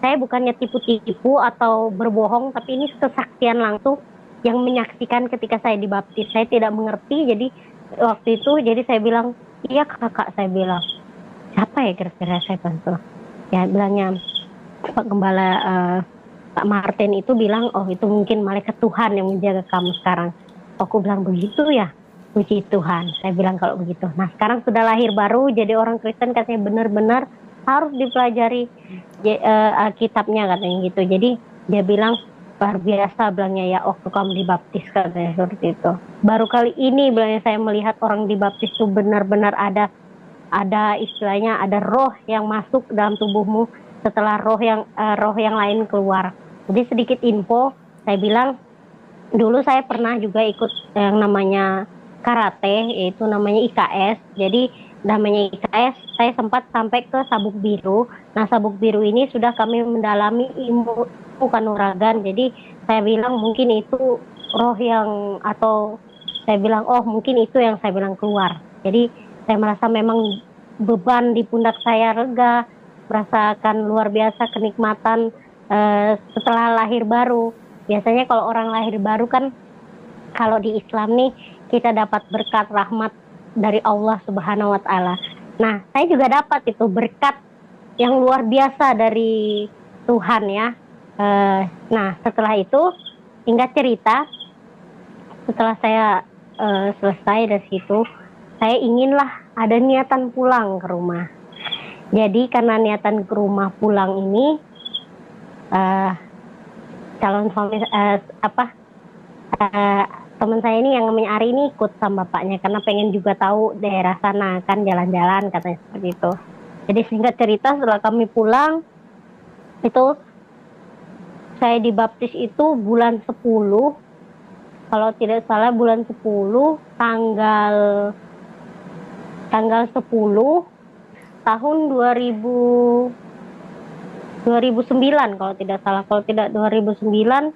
saya bukannya tipu-tipu atau berbohong, tapi ini kesaksian langsung yang menyaksikan ketika saya dibaptis. Saya tidak mengerti, jadi waktu itu, jadi saya bilang, iya kakak, saya bilang, siapa ya kira-kira, saya bantu. Ya bilangnya Pak Gembala, Pak Martin itu bilang, oh itu mungkin malaikat Tuhan yang menjaga kamu sekarang. Aku bilang, begitu ya, puji Tuhan, saya bilang kalau begitu. Nah sekarang sudah lahir baru, jadi orang Kristen, katanya benar-benar harus dipelajari Alkitabnya, katanya gitu. Jadi dia bilang, luar biasa, bilangnya ya, waktu kamu dibaptis, katanya seperti itu. Baru kali ini, bilangnya, saya melihat orang dibaptis itu benar-benar ada istilahnya, ada roh yang masuk dalam tubuhmu setelah roh yang lain keluar. Jadi sedikit info, saya bilang, dulu saya pernah juga ikut yang namanya karate, yaitu namanya IKS. Jadi namanya IKS, saya sempat sampai ke Sabuk Biru. Nah Sabuk Biru ini sudah kami mendalami ilmu kanuragan. Jadi saya bilang mungkin itu roh yang, atau saya bilang, oh mungkin itu yang saya bilang keluar. Jadi saya merasa memang beban di pundak saya rega, merasakan luar biasa kenikmatan setelah lahir baru. Biasanya kalau orang lahir baru kan, kalau di Islam nih, kita dapat berkat rahmat dari Allah Subhanahu wa Ta'ala. Nah, saya juga dapat itu berkat yang luar biasa dari Tuhan ya. Nah, setelah itu, singkat cerita, setelah saya selesai dari situ, saya inginlah ada niatan pulang ke rumah. Jadi karena niatan ke rumah pulang ini, calon suami teman saya ini yang namanya Ari ini ikut sama bapaknya karena pengen juga tahu daerah sana kan, jalan-jalan, katanya seperti itu. Jadi singkat cerita, setelah kami pulang itu, saya dibaptis itu bulan 10, kalau tidak salah bulan 10, tanggal 10 tahun 2009 kalau tidak salah, kalau tidak 2009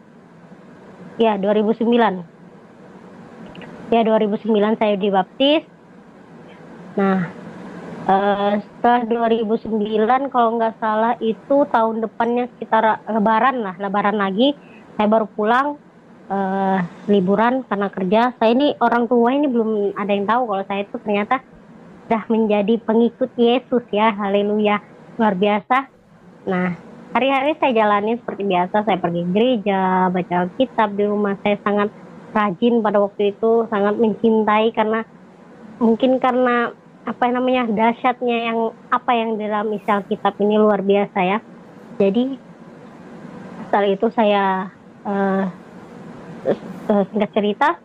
ya 2009. Ya 2009 saya dibaptis. Nah, setelah 2009 kalau nggak salah itu tahun depannya sekitar Lebaran lah, Lebaran lagi saya baru pulang liburan karena kerja. Saya ini orang tua ini belum ada yang tahu kalau saya itu ternyata sudah menjadi pengikut Yesus ya, haleluya, luar biasa. Nah, hari-hari saya jalani seperti biasa, saya pergi gereja, baca Alkitab di rumah, saya sangat rajin pada waktu itu, sangat mencintai karena mungkin karena apa namanya dahsyatnya yang apa yang di dalam isi Alkitab ini luar biasa ya. Jadi setelah itu saya singkat cerita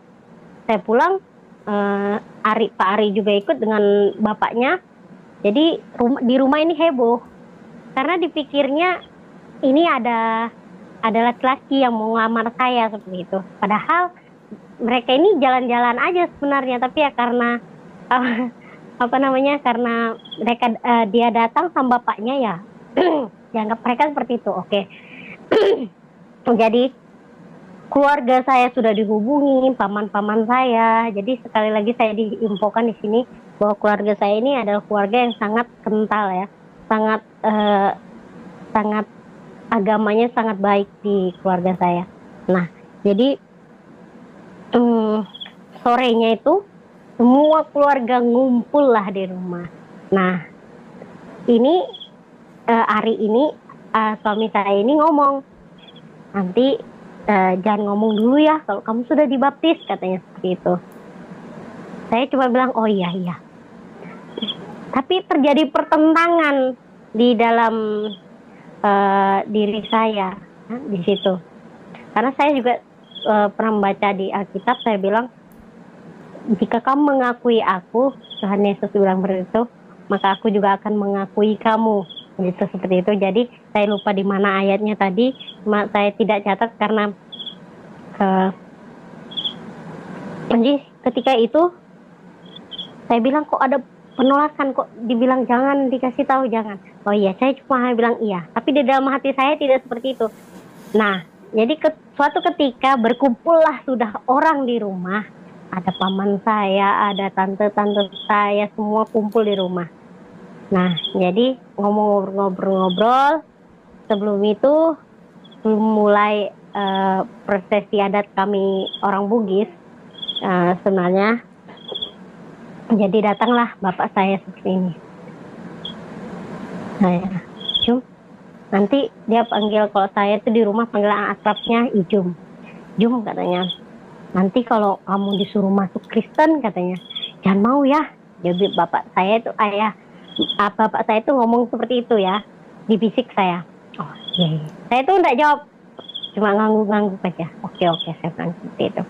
saya pulang, Pak Ari juga ikut dengan bapaknya. Jadi di rumah ini heboh karena dipikirnya ini ada laki-laki yang mau ngelamar saya seperti itu. Padahal mereka ini jalan-jalan aja sebenarnya, tapi ya karena apa namanya karena mereka dia datang sama bapaknya ya dianggap mereka seperti itu. Oke. Jadi keluarga saya sudah dihubungi, paman-paman saya. Jadi sekali lagi saya diinfokan di sini bahwa keluarga saya ini adalah keluarga yang sangat kental ya, sangat sangat agamanya sangat baik di keluarga saya. Nah, jadi sorenya itu semua keluarga ngumpul lah di rumah. Nah, ini Ari ini suami saya ini ngomong, nanti jangan ngomong dulu ya kalau kamu sudah dibaptis, katanya seperti itu. Saya cuma bilang oh iya. Tapi terjadi pertentangan di dalam diri saya di situ. Karena saya juga pernah membaca di Alkitab, saya bilang jika kamu mengakui aku, Tuhan Yesus bilang begitu, maka aku juga akan mengakui kamu. Gitu seperti itu. Jadi saya lupa di mana ayatnya tadi, saya tidak catat karena jadi ketika itu saya bilang kok ada penolakan, kok dibilang jangan dikasih tahu, jangan. Oh iya, saya cuma bilang iya. Tapi di dalam hati saya tidak seperti itu. Nah, jadi suatu ketika berkumpullah sudah orang di rumah. Ada paman saya, ada tante-tante saya, semua kumpul di rumah. Nah, jadi ngobrol-ngobrol. Sebelum itu, sebelum mulai prosesi adat kami orang Bugis, sebenarnya, jadi datanglah bapak saya seperti ini. Saya, Jum, nanti dia panggil, kalau saya itu di rumah panggilan akrabnya Ijum. Jum katanya, nanti kalau kamu disuruh masuk Kristen katanya, jangan mau ya. Jadi bapak saya itu bapak saya itu ngomong seperti itu ya, dibisik saya. Oh iya. Saya itu enggak jawab, cuma ngangguk-ngangguk aja. Oke saya bilang seperti itu.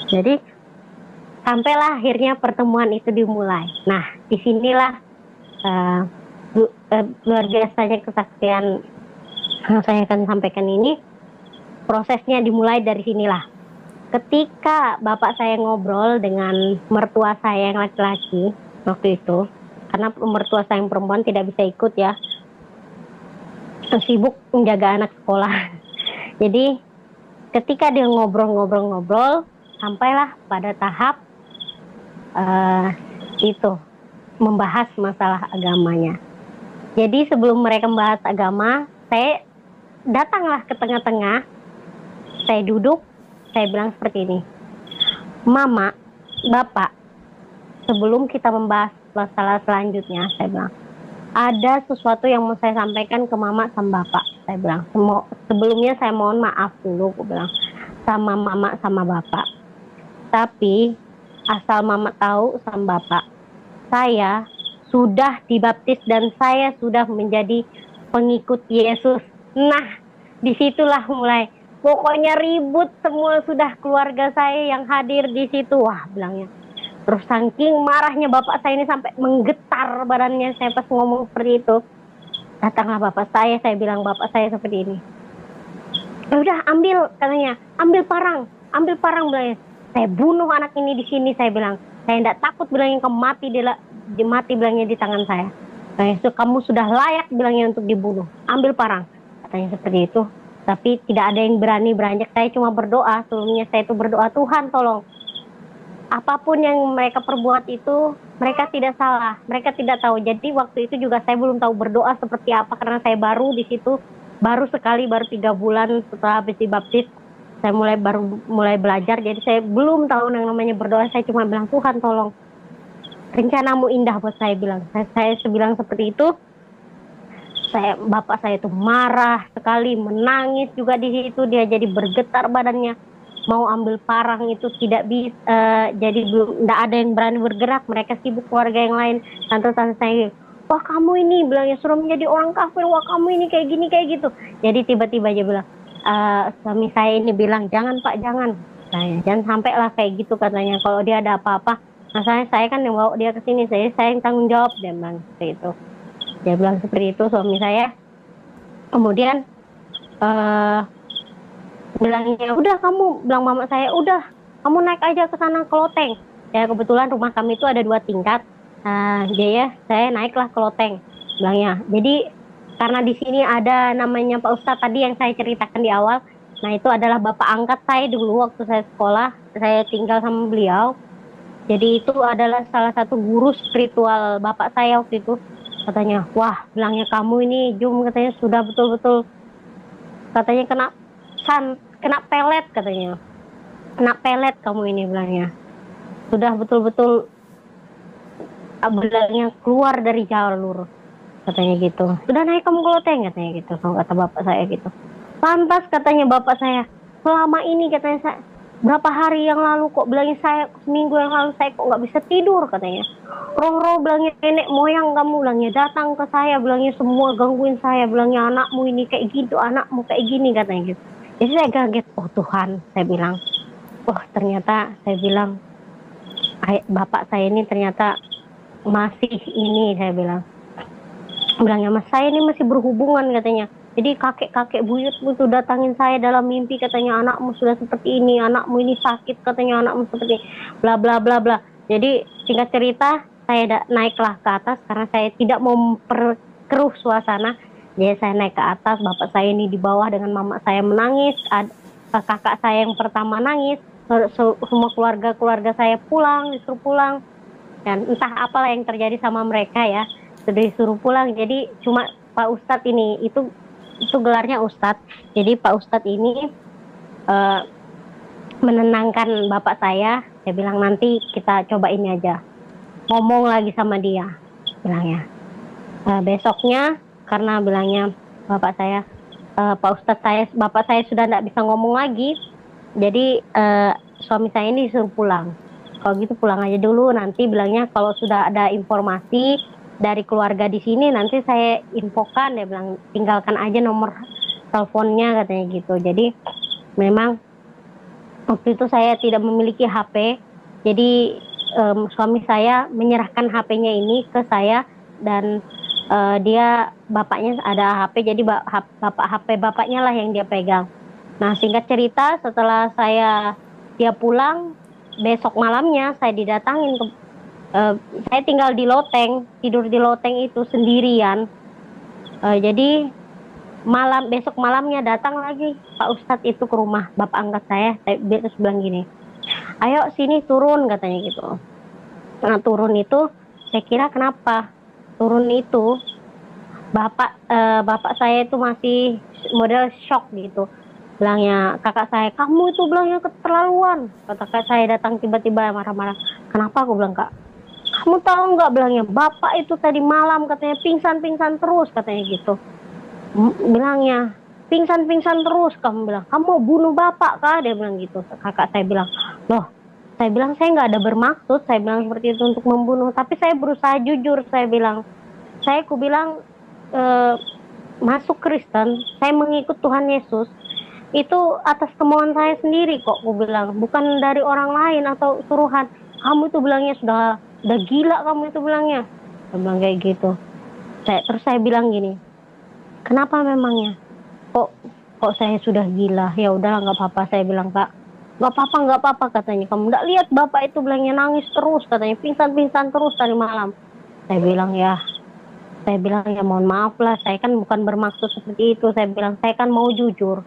Jadi sampailah akhirnya pertemuan itu dimulai. Nah disinilah luar biasanya kesaksian yang saya akan sampaikan ini. Prosesnya dimulai dari sinilah. Ketika bapak saya ngobrol dengan mertua saya yang laki-laki waktu itu, karena mertua saya yang perempuan tidak bisa ikut ya, sibuk menjaga anak sekolah. Jadi ketika dia ngobrol, sampailah pada tahap itu membahas masalah agamanya. Jadi sebelum mereka membahas agama, saya datanglah ke tengah-tengah, saya duduk. Saya bilang seperti ini, Mama, Bapak, sebelum kita membahas masalah selanjutnya, saya bilang, ada sesuatu yang mau saya sampaikan ke Mama sama Bapak. Saya bilang, sebelumnya saya mohon maaf dulu, aku bilang, sama Mama sama Bapak. Tapi, asal Mama tahu sama Bapak, saya sudah dibaptis dan saya sudah menjadi pengikut Yesus. Nah, disitulah mulai. Pokoknya ribut semua, sudah keluarga saya yang hadir di situ. Wah, bilangnya. Terus saking marahnya bapak saya ini sampai menggetar badannya saya pas ngomong seperti itu. Datanglah bapak saya bilang bapak saya seperti ini. Ya udah ambil, katanya, ambil parang bilangnya. Saya bunuh anak ini di sini, saya bilang. Saya tidak takut bilangnya kamu mati bilangnya di tangan saya. Nah, kamu sudah layak bilangnya untuk dibunuh. Ambil parang, katanya seperti itu. Tapi tidak ada yang berani beranjak. Saya cuma berdoa. Sebelumnya saya itu berdoa, Tuhan tolong apapun yang mereka perbuat itu mereka tidak salah, mereka tidak tahu. Jadi waktu itu juga saya belum tahu berdoa seperti apa karena saya baru di situ, baru sekali, baru 3 bulan setelah habis dibaptis. Saya mulai belajar, jadi saya belum tahu yang namanya berdoa. Saya cuma bilang, Tuhan tolong, rencanamu indah buat saya, bilang. Saya bilang seperti itu. Bapak saya itu marah sekali, menangis juga di situ. Dia jadi bergetar badannya, mau ambil parang itu tidak bisa. Jadi belum, tidak ada yang berani bergerak. Mereka sibuk, keluarga yang lain. Tante-tante saya, wah kamu ini, bilangnya, suruh menjadi orang kafir. Wah kamu ini kayak gini kayak gitu. Jadi tiba-tiba aja bilang, suami saya ini bilang, jangan Pak, jangan. Jangan sampai lah kayak gitu katanya. Kalau dia ada apa-apa, masalahnya saya kan yang bawa dia ke sini, saya yang tanggung jawab, dia bilang seperti itu. Dia bilang seperti itu suami saya. Kemudian bilangnya, udah kamu, bilang mama saya, udah kamu naik aja ke sana ke loteng. Ya kebetulan rumah kami itu ada 2 tingkat. Saya naiklah ke loteng, bilangnya. Jadi karena di sini ada namanya Pak Ustadz tadi yang saya ceritakan di awal. Nah itu adalah bapak angkat saya dulu waktu saya sekolah. Saya tinggal sama beliau. Jadi itu adalah salah satu guru spiritual bapak saya waktu itu. Katanya, wah bilangnya kamu ini Jum, katanya sudah betul-betul, katanya kena pelet, katanya kena pelet kamu ini, bilangnya sudah betul-betul, bilangnya keluar dari jalur, katanya gitu. Sudah naik kamu ke loteng, katanya gitu, kata bapak saya gitu. Pantas, katanya bapak saya, selama ini, katanya, saya berapa hari yang lalu kok, bilangnya saya seminggu yang lalu saya kok nggak bisa tidur, katanya. Roh-roh, bilangnya, nenek moyang kamu, bilangnya, datang ke saya, bilangnya, semua gangguin saya, bilangnya, anakmu ini kayak gitu, anakmu kayak gini, katanya gitu. Jadi saya kaget, oh Tuhan, saya bilang, oh ternyata, saya bilang, bapak saya ini ternyata masih ini, saya bilangnya, mas saya ini masih berhubungan, katanya. Jadi kakek-kakek buyutmu tuh datangin saya dalam mimpi, katanya, anakmu sudah seperti ini, anakmu ini sakit, katanya, anakmu seperti bla bla bla bla. Jadi singkat cerita, saya naiklah ke atas karena saya tidak mau memperkeruh suasana. Jadi saya naik ke atas, bapak saya ini di bawah dengan mama saya menangis, kakak saya yang pertama nangis, semua keluarga saya pulang, disuruh pulang. Dan entah apalah yang terjadi sama mereka ya, sudah disuruh pulang. Jadi cuma Pak Ustadz ini, itu gelarnya Ustadz. Jadi Pak Ustadz ini menenangkan bapak saya. Saya bilang, nanti kita coba ini aja, ngomong lagi sama dia, bilangnya. Besoknya, karena bilangnya bapak saya, Pak Ustadz bapak saya sudah tidak bisa ngomong lagi. Jadi suami saya ini disuruh pulang. Kalau gitu pulang aja dulu, nanti bilangnya kalau sudah ada informasi dari keluarga di sini nanti saya infokan, dia bilang, tinggalkan aja nomor teleponnya, katanya gitu. Jadi memang waktu itu saya tidak memiliki HP, jadi suami saya menyerahkan HP-nya ini ke saya, dan dia, bapaknya ada HP, jadi HP bapaknya lah yang dia pegang. Nah singkat cerita, setelah dia pulang, besok malamnya saya didatangin saya tinggal di loteng, tidur di loteng itu sendirian. Jadi besok malamnya datang lagi Pak Ustadz itu ke rumah bapak angkat saya, terus bilang gini, ayo sini turun, katanya gitu. Nah turun itu, saya kira kenapa turun itu, bapak saya itu masih model shock gitu. Bilangnya, kakak saya, kamu itu, bilangnya, keterlaluan. Kata kakak saya datang tiba-tiba marah-marah. Kenapa? Aku bilang, kak, kamu tahu nggak, bilangnya, bapak itu tadi malam katanya pingsan-pingsan terus, katanya gitu. Bilangnya, pingsan-pingsan terus, kamu bilang, kamu mau bunuh bapak kah? Dia bilang gitu. Kakak saya bilang, loh, saya bilang, saya nggak ada bermaksud, saya bilang seperti itu untuk membunuh, tapi saya berusaha jujur, saya bilang. Ku bilang, masuk Kristen, saya mengikut Tuhan Yesus, itu atas kemauan saya sendiri kok, aku bilang, bukan dari orang lain atau suruhan. Kamu itu, bilangnya, sudah gila kamu itu, bilangnya. Saya bilang kayak gitu. Terus saya bilang gini, kenapa memangnya? Kok saya sudah gila? Ya udahlah, nggak apa-apa, saya bilang, kak, nggak apa-apa, katanya. Kamu nggak lihat bapak itu, bilangnya, nangis terus, katanya, pingsan-pingsan terus tadi malam. Saya bilang ya mohon maaf lah, saya kan bukan bermaksud seperti itu. Saya bilang, saya kan mau jujur,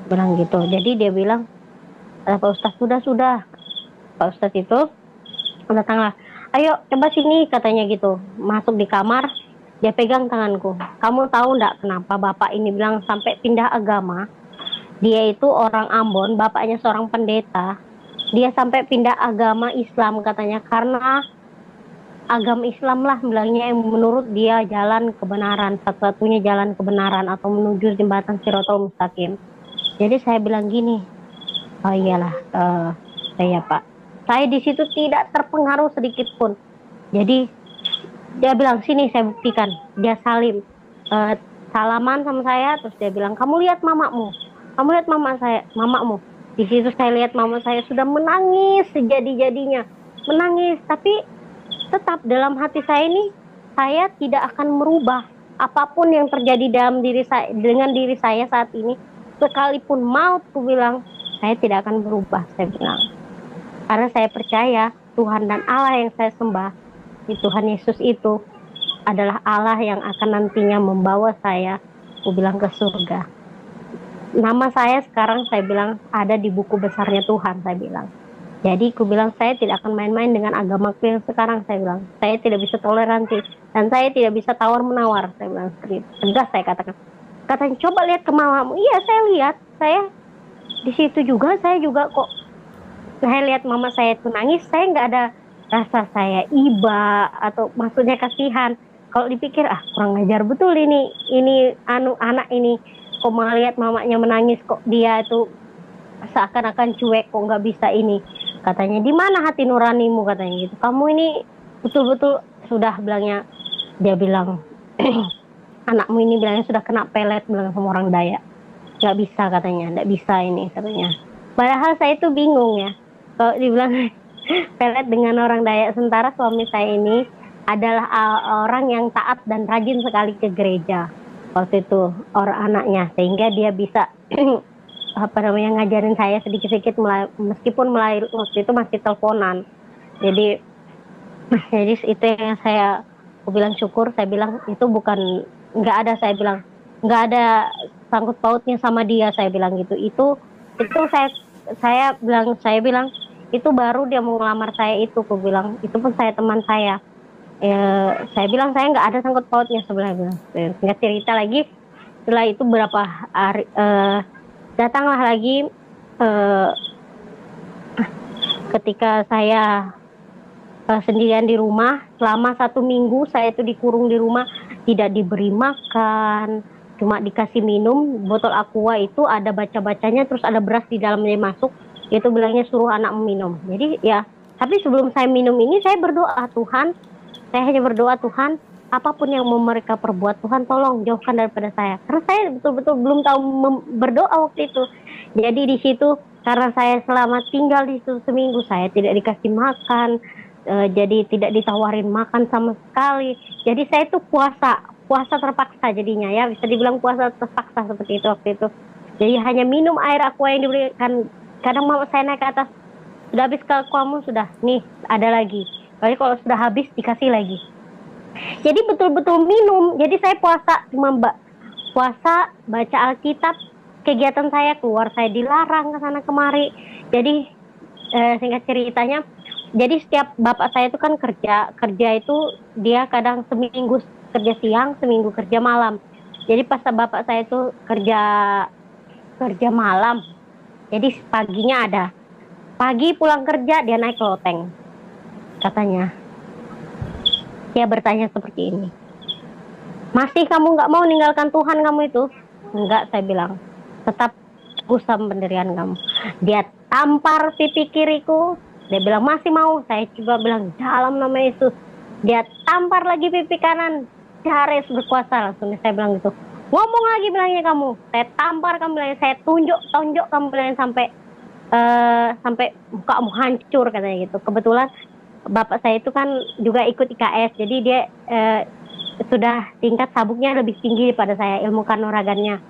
bilang gitu. Jadi dia bilang, Pak Ustadz, sudah Pak Ustadz itu datanglah, ayo coba sini katanya gitu, masuk di kamar, dia pegang tanganku. Kamu tahu nggak kenapa bapak ini bilang sampai pindah agama? Dia itu orang Ambon, bapaknya seorang pendeta. Dia sampai pindah agama Islam katanya karena agama Islam lah bilangnya yang menurut dia jalan kebenaran, satu-satunya jalan kebenaran atau menuju jembatan Siratal Mustaqim. Jadi saya bilang gini, oh iyalah, saya Pak, saya di situ tidak terpengaruh sedikit pun. Jadi dia bilang sini saya buktikan, dia salim, salaman sama saya, terus dia bilang kamu lihat mamamu, kamu lihat mama saya, mamamu. Di situ saya lihat mama saya sudah menangis sejadi-jadinya, menangis, tapi tetap dalam hati saya ini saya tidak akan merubah apapun yang terjadi dalam diri saya dengan diri saya saat ini, sekalipun maut, ku bilang saya tidak akan berubah, saya bilang, karena saya percaya Tuhan dan Allah yang saya sembah, di Tuhan Yesus itu adalah Allah yang akan nantinya membawa saya, ku bilang, ke surga. Nama saya sekarang saya bilang ada di buku besarnya Tuhan, saya bilang. Jadi aku bilang saya tidak akan main-main dengan agama yang sekarang, saya bilang. Saya tidak bisa toleransi dan saya tidak bisa tawar-menawar, saya bilang. Tegas saya katakan. Katanya coba lihat ke mamamu. Iya saya lihat, saya di situ juga, saya juga kok. Saya lihat mama saya itu nangis, saya nggak ada rasa saya iba atau maksudnya kasihan. Kalau dipikir kurang ngajar betul ini anak ini kok melihat mamanya menangis, kok dia itu seakan-akan cuek, kok nggak bisa ini. Katanya di mana hati nuranimu, katanya gitu. Kamu ini betul-betul sudah, bilangnya, dia bilang anakmu ini bilangnya sudah kena pelet, bilang sama orang Dayak. Nggak bisa katanya, nggak bisa ini katanya. Padahal saya itu bingung ya. Kalau dibilang pelet dengan orang Dayak, sementara suami saya ini adalah orang yang taat dan rajin sekali ke gereja. Waktu itu orang anaknya, sehingga dia bisa ngajarin saya sedikit-sedikit meskipun melalui waktu itu masih teleponan. Jadi itu yang aku bilang syukur. Saya bilang itu bukan, nggak ada, saya bilang nggak ada sangkut pautnya sama dia, saya bilang gitu. Itu saya bilang itu baru dia mau ngelamar saya, itu aku bilang itu pun saya teman saya. Saya bilang saya nggak ada sangkut pautnya sebenarnya. Nggak cerita lagi. Setelah itu berapa hari datanglah lagi ketika saya sendirian di rumah selama 1 minggu. Saya itu dikurung di rumah, tidak diberi makan, cuma dikasih minum botol aqua, itu ada baca-bacanya, terus ada beras di dalamnya masuk, itu bilangnya suruh anak minum. Jadi ya, tapi sebelum saya minum ini saya berdoa, Tuhan, saya hanya berdoa, Tuhan, apapun yang mau mereka perbuat, Tuhan tolong jauhkan daripada saya. Karena saya betul-betul belum tahu berdoa waktu itu. Jadi di situ, karena saya selama tinggal di situ seminggu, saya tidak dikasih makan, jadi tidak ditawarin makan sama sekali. Jadi saya itu puasa terpaksa jadinya ya, bisa dibilang puasa terpaksa seperti itu waktu itu. Jadi hanya minum air aqua yang diberikan. Kadang mama saya naik ke atas, sudah habis ke aquamu, sudah, nih ada lagi. Jadi kalau sudah habis dikasih lagi. Jadi betul-betul minum. Jadi saya puasa puasa, baca Alkitab, kegiatan saya keluar saya dilarang ke sana kemari. Jadi singkat ceritanya, jadi setiap bapak saya itu kan kerja itu dia kadang seminggu kerja siang, seminggu kerja malam. Jadi pas bapak saya itu kerja malam, jadi paginya ada, pagi pulang kerja dia naik loteng, katanya. Dia bertanya seperti ini, masih kamu nggak mau meninggalkan Tuhan kamu itu? Enggak, saya bilang, tetap kusam pendirian kamu. Dia tampar pipi kiriku, dia bilang masih mau. Saya coba bilang dalam nama Yesus. Dia tampar lagi pipi kanan, Haris berkuasa. Langsung saya bilang gitu, ngomong lagi bilangnya kamu. Saya tampar kamu bilangnya, saya tonjok kamu bilangnya sampai mukamu hancur, katanya gitu. Kebetulan bapak saya itu kan juga ikut IKS, jadi dia sudah tingkat sabuknya lebih tinggi daripada saya, ilmu kanuragannya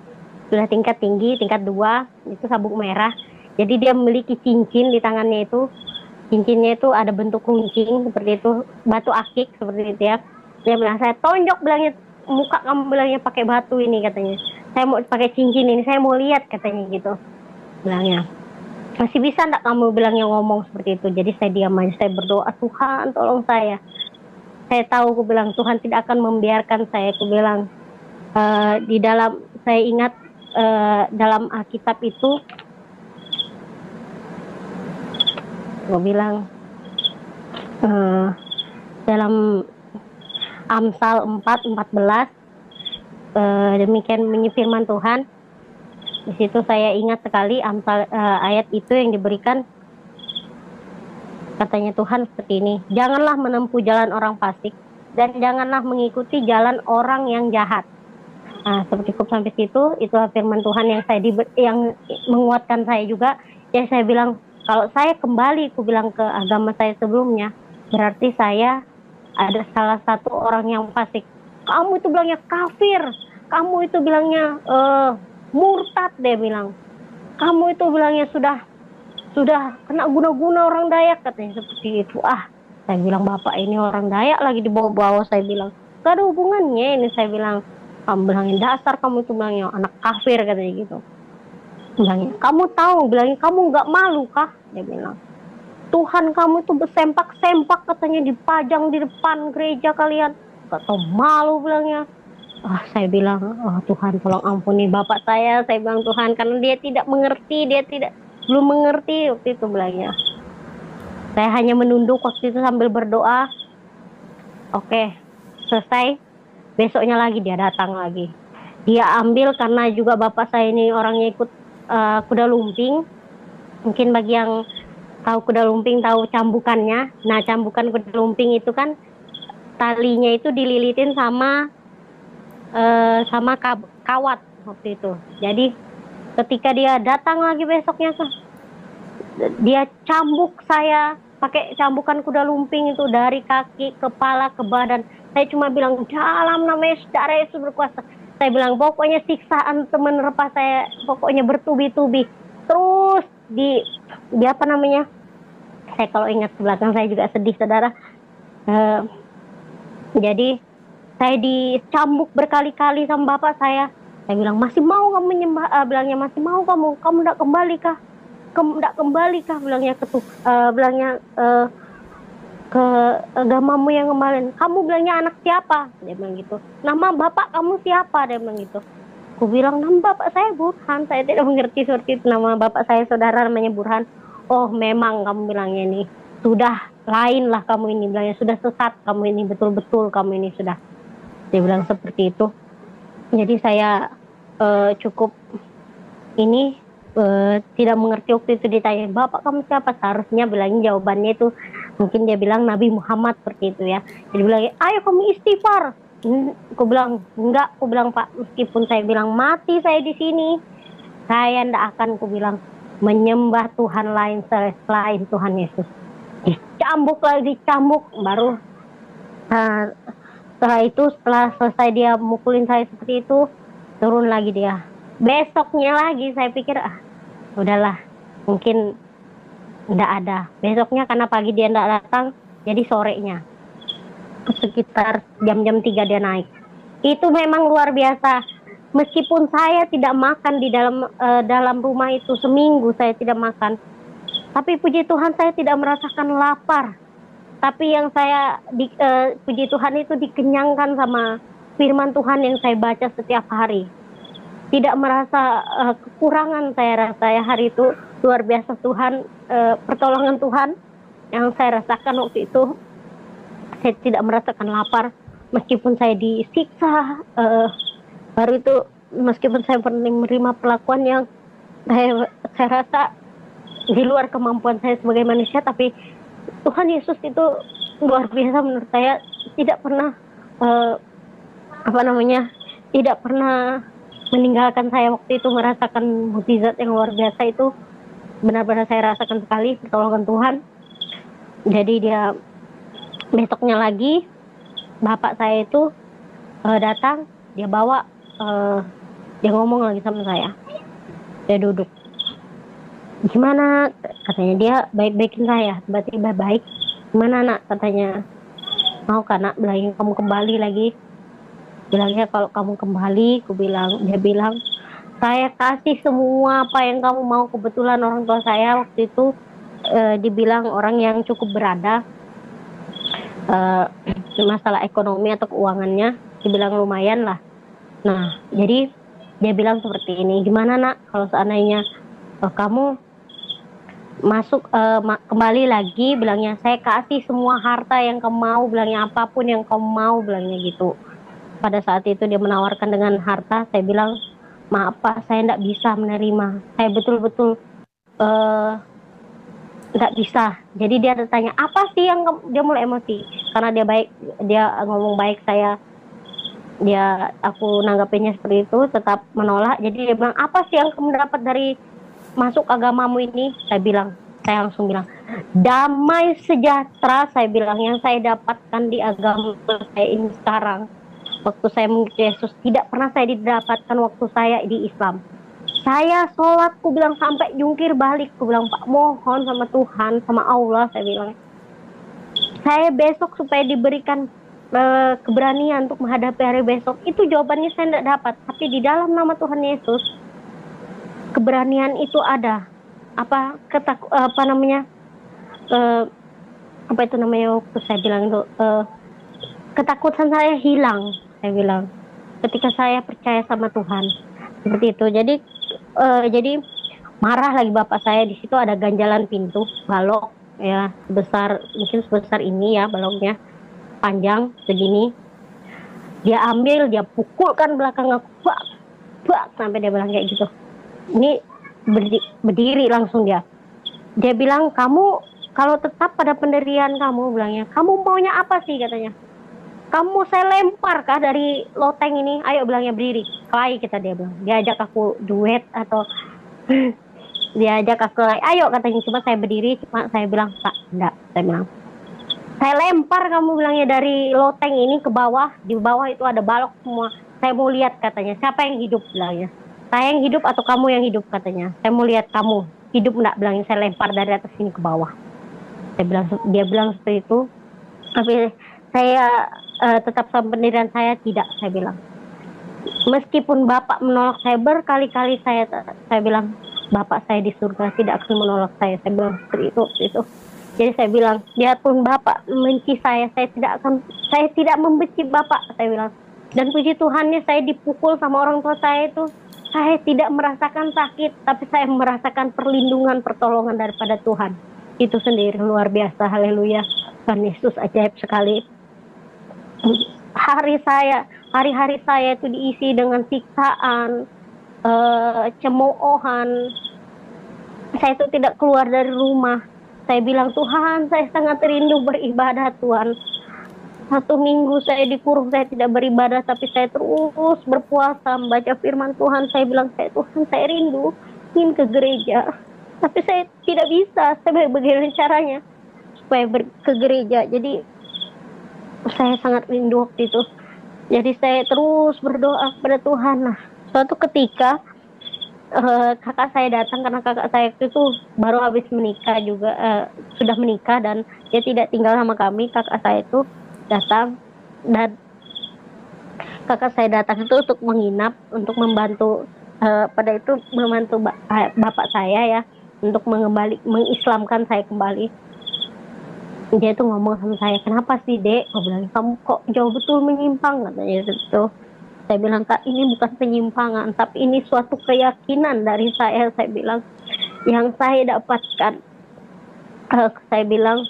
sudah tingkat tinggi, tingkat 2, itu sabuk merah. Jadi dia memiliki cincin di tangannya itu, cincinnya itu ada bentuk runcing seperti itu, batu akik seperti itu ya. Dia bilang, saya tonjok bilangnya muka kamu bilangnya pakai batu ini, katanya. Saya mau pakai cincin ini, saya mau lihat, katanya gitu bilangnya. masih bisa enggak kamu bilangnya ngomong seperti itu. Jadi saya diam aja, saya berdoa, Tuhan tolong saya tahu, aku bilang Tuhan tidak akan membiarkan saya, aku bilang. Di dalam, saya ingat dalam Alkitab itu, aku bilang dalam Amsal 4:14, demikian bunyi firman Tuhan. Di situ saya ingat sekali Amsal, ayat itu yang diberikan, katanya Tuhan seperti ini, janganlah menempuh jalan orang fasik dan janganlah mengikuti jalan orang yang jahat. Nah, seperti cukup sampai situ, itulah firman Tuhan yang menguatkan saya juga. Ya saya bilang, kalau saya kembali, aku bilang ke agama saya sebelumnya, berarti saya ada salah satu orang yang fasik. Kamu itu bilangnya kafir, kamu itu bilangnya murtad, dia bilang. Kamu itu bilangnya sudah kena guna-guna orang Dayak, katanya seperti itu. Saya bilang, Bapak ini orang Dayak lagi dibawa-bawa, saya bilang. Gak ada hubungannya ini, saya bilang. Kamu bilangin dasar kamu itu bilangnya anak kafir, katanya gitu. Bilangnya, kamu tahu, bilangnya kamu nggak malu kah? Dia bilang, Tuhan kamu itu bersempak-sempak, katanya dipajang di depan gereja kalian. Gak tau malu, bilangnya. Saya bilang, Tuhan tolong ampuni bapak saya bilang Tuhan, karena dia tidak mengerti, belum mengerti waktu itu, bilangnya. Saya hanya menunduk waktu itu sambil berdoa. Oke, selesai. Besoknya lagi dia datang lagi. Dia ambil, karena juga bapak saya ini orangnya ikut kuda lumping. Mungkin bagi yang tahu kuda lumping, tahu cambukannya. Nah, cambukan kuda lumping itu kan talinya itu dililitin sama kawat waktu itu. Jadi ketika dia datang lagi besoknya, dia cambuk saya pakai cambukan kuda lumping itu dari kaki, kepala, ke badan. Saya cuma bilang, dalam nama Yesus, darah Yesus berkuasa. Saya bilang, pokoknya siksaan teman menerpa saya, pokoknya bertubi-tubi. Terus di apa namanya? Saya kalau ingat ke belakang saya juga sedih, saudara. Jadi saya dicambuk berkali-kali sama bapak saya. Saya bilang, masih mau kamu menyembah? Bilangnya, masih mau kamu tidak kembali kah? Kamu tidak kembali kah? Bilangnya ke agamamu yang kemarin. Kamu bilangnya anak siapa? Dia bilang gitu. Nama bapak kamu siapa? Dia bilang gitu. Aku bilang, nama bapak saya Burhan. Saya tidak mengerti seperti itu. Nama bapak saya saudara namanya Burhan. Oh, memang kamu bilangnya ini sudah lain lah, kamu ini bilangnya sudah sesat, kamu ini betul-betul kamu ini sudah. Dia bilang seperti itu. Jadi saya cukup ini tidak mengerti waktu itu. Ditanya, bapak kamu siapa? Seharusnya bilangnya jawabannya itu, mungkin dia bilang Nabi Muhammad seperti itu ya. Jadi bilang, ayo kamu istighfar. Aku bilang, enggak. Aku bilang, Pak, meskipun saya bilang mati saya di sini, saya tidak akan, aku bilang, menyembah Tuhan lain selain Tuhan Yesus. Dicambuk lagi, dicambuk. Baru setelah selesai dia mukulin saya seperti itu, turun lagi dia. Besoknya lagi saya pikir, udahlah, mungkin tidak ada. Besoknya karena pagi dia tidak datang, jadi sorenya sekitar jam-jam 3 dia naik. Itu memang luar biasa. Meskipun saya tidak makan di dalam rumah itu, seminggu saya tidak makan, tapi puji Tuhan saya tidak merasakan lapar. Tapi yang saya puji Tuhan itu dikenyangkan sama firman Tuhan yang saya baca setiap hari. Tidak merasa kekurangan saya rasa ya hari itu. Luar biasa Tuhan, pertolongan Tuhan yang saya rasakan waktu itu. Saya tidak merasakan lapar meskipun saya disiksa. Baru itu meskipun saya menerima perlakuan yang saya rasa di luar kemampuan saya sebagai manusia, tapi Tuhan Yesus itu luar biasa menurut saya. Tidak pernah tidak pernah meninggalkan saya waktu itu. Merasakan mukjizat yang luar biasa itu benar-benar saya rasakan sekali pertolongan Tuhan. Jadi dia besoknya lagi bapak saya itu datang, dia bawa dia ngomong lagi sama saya. Dia duduk, gimana, katanya, dia baik-baikin saya. Tiba-tiba baik, gimana nak, katanya, mau kan nak, bilangin kamu kembali lagi. Bilangnya kalau kamu kembali, dia bilang Saya kasih semua apa yang kamu mau. Kebetulan orang tua saya waktu itu dibilang orang yang cukup berada, eh, masalah ekonomi atau keuangannya dibilang lumayan lah. Nah, jadi dia bilang seperti ini, gimana nak kalau seandainya kamu masuk kembali lagi, bilangnya saya kasih semua harta yang kamu mau, bilangnya apapun yang kamu mau, bilangnya gitu. Pada saat itu dia menawarkan dengan harta, saya bilang maaf Pak, saya tidak bisa menerima, saya betul-betul eh, nggak bisa. Jadi dia bertanya apa sih yang dia mulai emosi karena dia baik, dia ngomong baik, aku nanggapinnya seperti itu, tetap menolak. Jadi dia bilang apa sih yang kamu dapat dari masuk agamamu ini? Saya langsung bilang damai sejahtera, saya bilang yang saya dapatkan di agama saya ini sekarang. Waktu saya mengikuti Yesus tidak pernah saya didapatkan waktu saya di Islam. Saya sholat, ku bilang sampai jungkir balik, ku bilang Pak mohon sama Tuhan, sama Allah, saya bilang saya besok supaya diberikan keberanian untuk menghadapi hari besok. Itu jawabannya saya tidak dapat, tapi di dalam nama Tuhan Yesus keberanian itu ada. Apa namanya, apa itu namanya waktu saya bilang itu, ketakutan saya hilang, saya bilang ketika saya percaya sama Tuhan, seperti itu. Jadi marah lagi bapak saya. Di situ ada ganjalan pintu balok ya, mungkin sebesar ini ya, baloknya panjang segini. Dia ambil, dia pukulkan belakang aku, bak sampai dia bilang kayak gitu. Ini berdiri langsung dia bilang kamu kalau tetap pada pendirian kamu, bilangnya kamu maunya apa sih, katanya kamu saya lempar kah dari loteng ini, ayo, bilangnya berdiri kelahi kita. Dia bilang dia ajak aku duet atau dia ajak aku kelahi, ayo katanya. Cuma saya berdiri, cuma saya bilang Pak enggak, saya bilang saya lempar kamu, bilangnya dari loteng ini ke bawah. Di bawah itu ada balok semua, saya mau lihat, katanya siapa yang hidup, bilangnya saya yang hidup atau kamu yang hidup, katanya saya mau lihat kamu hidup enggak, bilangnya saya lempar dari atas sini ke bawah. Dia bilang seperti itu, tapi saya tetap sama pendirian saya, tidak, saya bilang meskipun bapak menolak saya berkali-kali, saya bilang bapak saya di surga tidak akan menolak saya bilang seperti itu. Jadi saya bilang biarpun bapak membenci saya tidak membenci bapak, saya bilang. Dan puji Tuhannya saya dipukul sama orang tua saya itu, saya tidak merasakan sakit, tapi saya merasakan perlindungan, pertolongan daripada Tuhan. Itu sendiri luar biasa, haleluya. Tuhan Yesus ajaib sekali. Hari-hari saya itu diisi dengan siksaan, cemoohan. Saya itu tidak keluar dari rumah. Saya bilang Tuhan, saya sangat rindu beribadah Tuhan. 1 minggu saya dikurung, saya tidak beribadah, tapi saya terus berpuasa membaca firman Tuhan. Saya bilang Tuhan, saya rindu ingin ke gereja, tapi saya tidak bisa. Saya bagaimana caranya supaya ke gereja. Jadi saya sangat rindu waktu itu. Jadi saya terus berdoa kepada Tuhan. Nah, suatu ketika kakak saya datang, karena kakak saya itu baru habis menikah juga, sudah menikah dan dia tidak tinggal sama kami. Kakak saya itu datang, dan kakak saya datang itu untuk menginap, untuk membantu membantu bapak saya ya, untuk mengislamkan saya kembali. Dia tuh ngomong sama saya, kenapa sih dek? Aku bilang, kamu kok jauh betul menyimpang, katanya gitu. Saya bilang, Kak, ini bukan penyimpangan, tapi ini suatu keyakinan dari saya bilang, yang saya dapatkan. Saya bilang,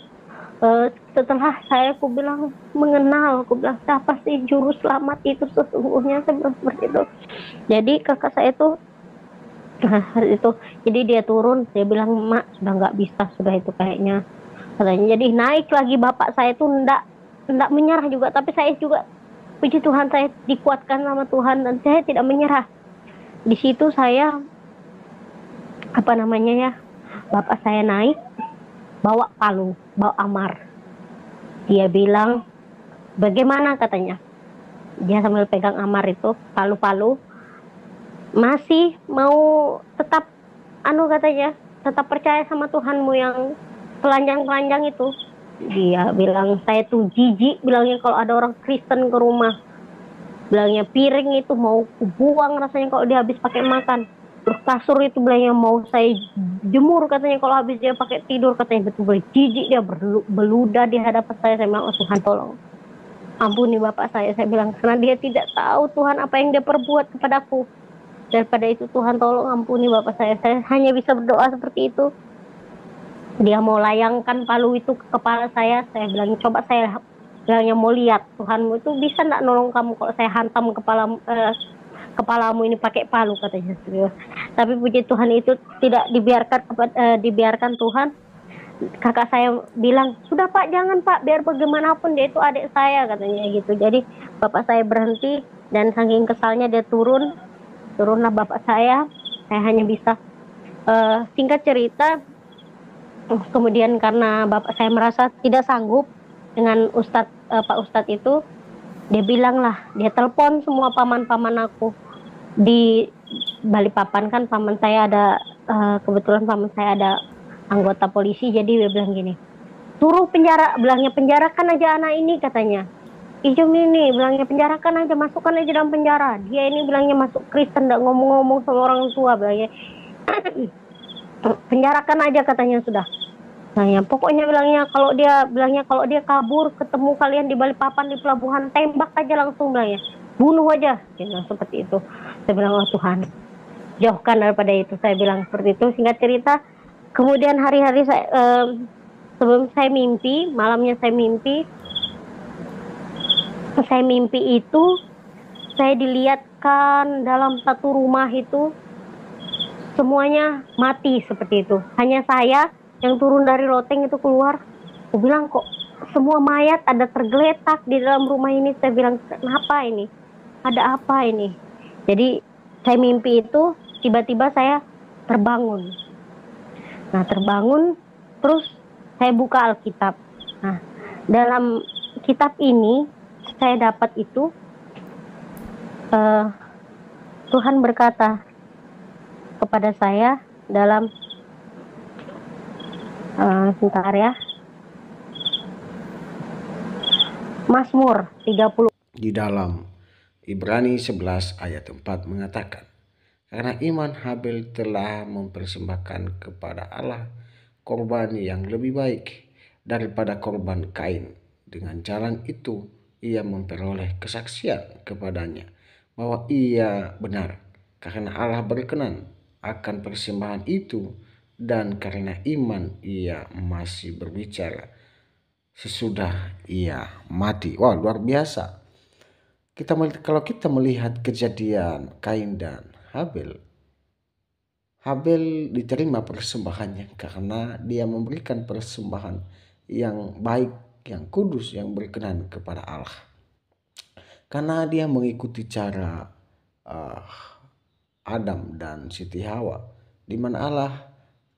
setelah aku bilang mengenal, aku bilang siapa sih juru selamat itu sesungguhnya, saya bilang seperti itu. Jadi kakak saya itu, jadi dia turun, dia bilang, Mak, sudah nggak bisa, sudah itu kayaknya, katanya. Jadi naik lagi bapak saya itu enggak menyerah juga, tapi saya juga puji Tuhan saya dikuatkan sama Tuhan dan saya tidak menyerah. Di situ saya bapak saya naik bawa palu, bawa amar. Dia bilang, bagaimana, katanya. Dia sambil pegang amar itu, palu-palu, masih mau tetap katanya, tetap percaya sama Tuhanmu yang telanjang-telanjang itu. Dia bilang, saya tuh jijik, bilangnya kalau ada orang Kristen ke rumah. Bilangnya piring itu mau kubuang rasanya kalau dia habis pakai makan. Terus kasur itu bilangnya mau saya jemur katanya kalau habis dia pakai tidur, katanya betul-betul jijik dia beludah di hadapan saya. Saya bilang, oh Tuhan tolong ampuni bapak saya bilang, karena dia tidak tahu Tuhan apa yang dia perbuat kepadaku. Daripada itu Tuhan tolong ampuni bapak saya hanya bisa berdoa seperti itu. Dia mau layangkan palu itu ke kepala saya bilang coba saya bilangnya mau lihat Tuhanmu itu bisa enggak nolong kamu kalau saya hantam kepalamu ini pakai palu, katanya. Tapi puji Tuhan itu tidak dibiarkan Tuhan. Kakak saya bilang, sudah Pak, jangan Pak, biar bagaimanapun dia itu adik saya, katanya gitu. Jadi bapak saya berhenti dan saking kesalnya dia turunlah bapak saya hanya bisa singkat cerita. Kemudian karena bapak saya merasa tidak sanggup dengan Pak Ustadz itu, dia bilang lah, dia telepon semua paman-paman aku di Balikpapan. Kan paman saya ada kebetulan paman saya ada anggota polisi, jadi dia bilang gini, suruh bilangnya penjarakan aja anak ini, katanya. Ijum ini bilangnya penjarakan aja, masukkan aja dalam penjara. Dia ini bilangnya masuk Kristen, nggak ngomong-ngomong sama orang tua, bilangnya penjarakan aja, katanya sudah. Pokoknya bilangnya kalau dia kabur ketemu kalian di Balikpapan di pelabuhan, tembak aja langsung, bilangnya bunuh aja, seperti itu. Saya bilang, oh Tuhan jauhkan daripada itu, saya bilang seperti itu. Singkat cerita, kemudian hari-hari sebelum saya mimpi, malamnya saya mimpi itu saya dilihatkan dalam satu rumah itu semuanya mati seperti itu. Hanya saya yang turun dari loteng itu keluar. Aku bilang, kok semua mayat ada tergeletak di dalam rumah ini. Saya bilang, kenapa ini? Ada apa ini? Jadi saya mimpi itu tiba-tiba saya terbangun. Nah, terbangun terus saya buka Alkitab. Nah, dalam kitab ini saya dapat itu Tuhan berkata kepada saya dalam sebentar ya, Mazmur 30. Di dalam Ibrani 11 ayat 4 mengatakan, karena iman Habel telah mempersembahkan kepada Allah korban yang lebih baik daripada korban Kain. Dengan jalan itu ia memperoleh kesaksian kepadanya bahwa ia benar, karena Allah berkenan akan persembahan itu, dan karena iman ia masih berbicara sesudah ia mati. Wah, luar biasa. Kalau kita melihat kejadian Kain dan Habel, Habel diterima persembahannya karena dia memberikan persembahan yang baik, yang kudus, yang berkenan kepada Allah. Karena dia mengikuti cara Adam dan Siti Hawa, di mana Allah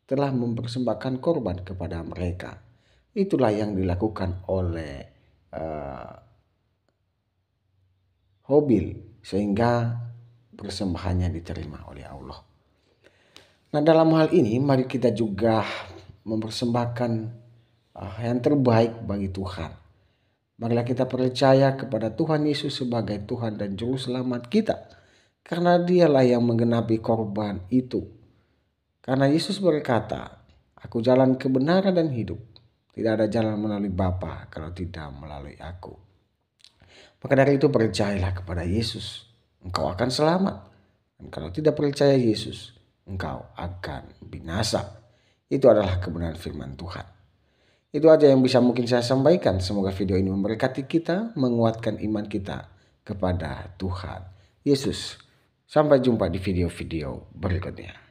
telah mempersembahkan korban kepada mereka. Itulah yang dilakukan oleh Habil, sehingga persembahannya diterima oleh Allah. Nah, dalam hal ini mari kita juga mempersembahkan yang terbaik bagi Tuhan. Marilah kita percaya kepada Tuhan Yesus sebagai Tuhan dan Juru Selamat kita, karena Dialah yang menggenapi korban itu. Karena Yesus berkata, aku jalan kebenaran dan hidup. Tidak ada jalan melalui Bapa kalau tidak melalui aku. Maka dari itu percayalah kepada Yesus, engkau akan selamat. Dan kalau tidak percaya Yesus, engkau akan binasa. Itu adalah kebenaran firman Tuhan. Itu aja yang bisa mungkin saya sampaikan. Semoga video ini memberkati kita, menguatkan iman kita kepada Tuhan Yesus. Sampai jumpa di video-video berikutnya.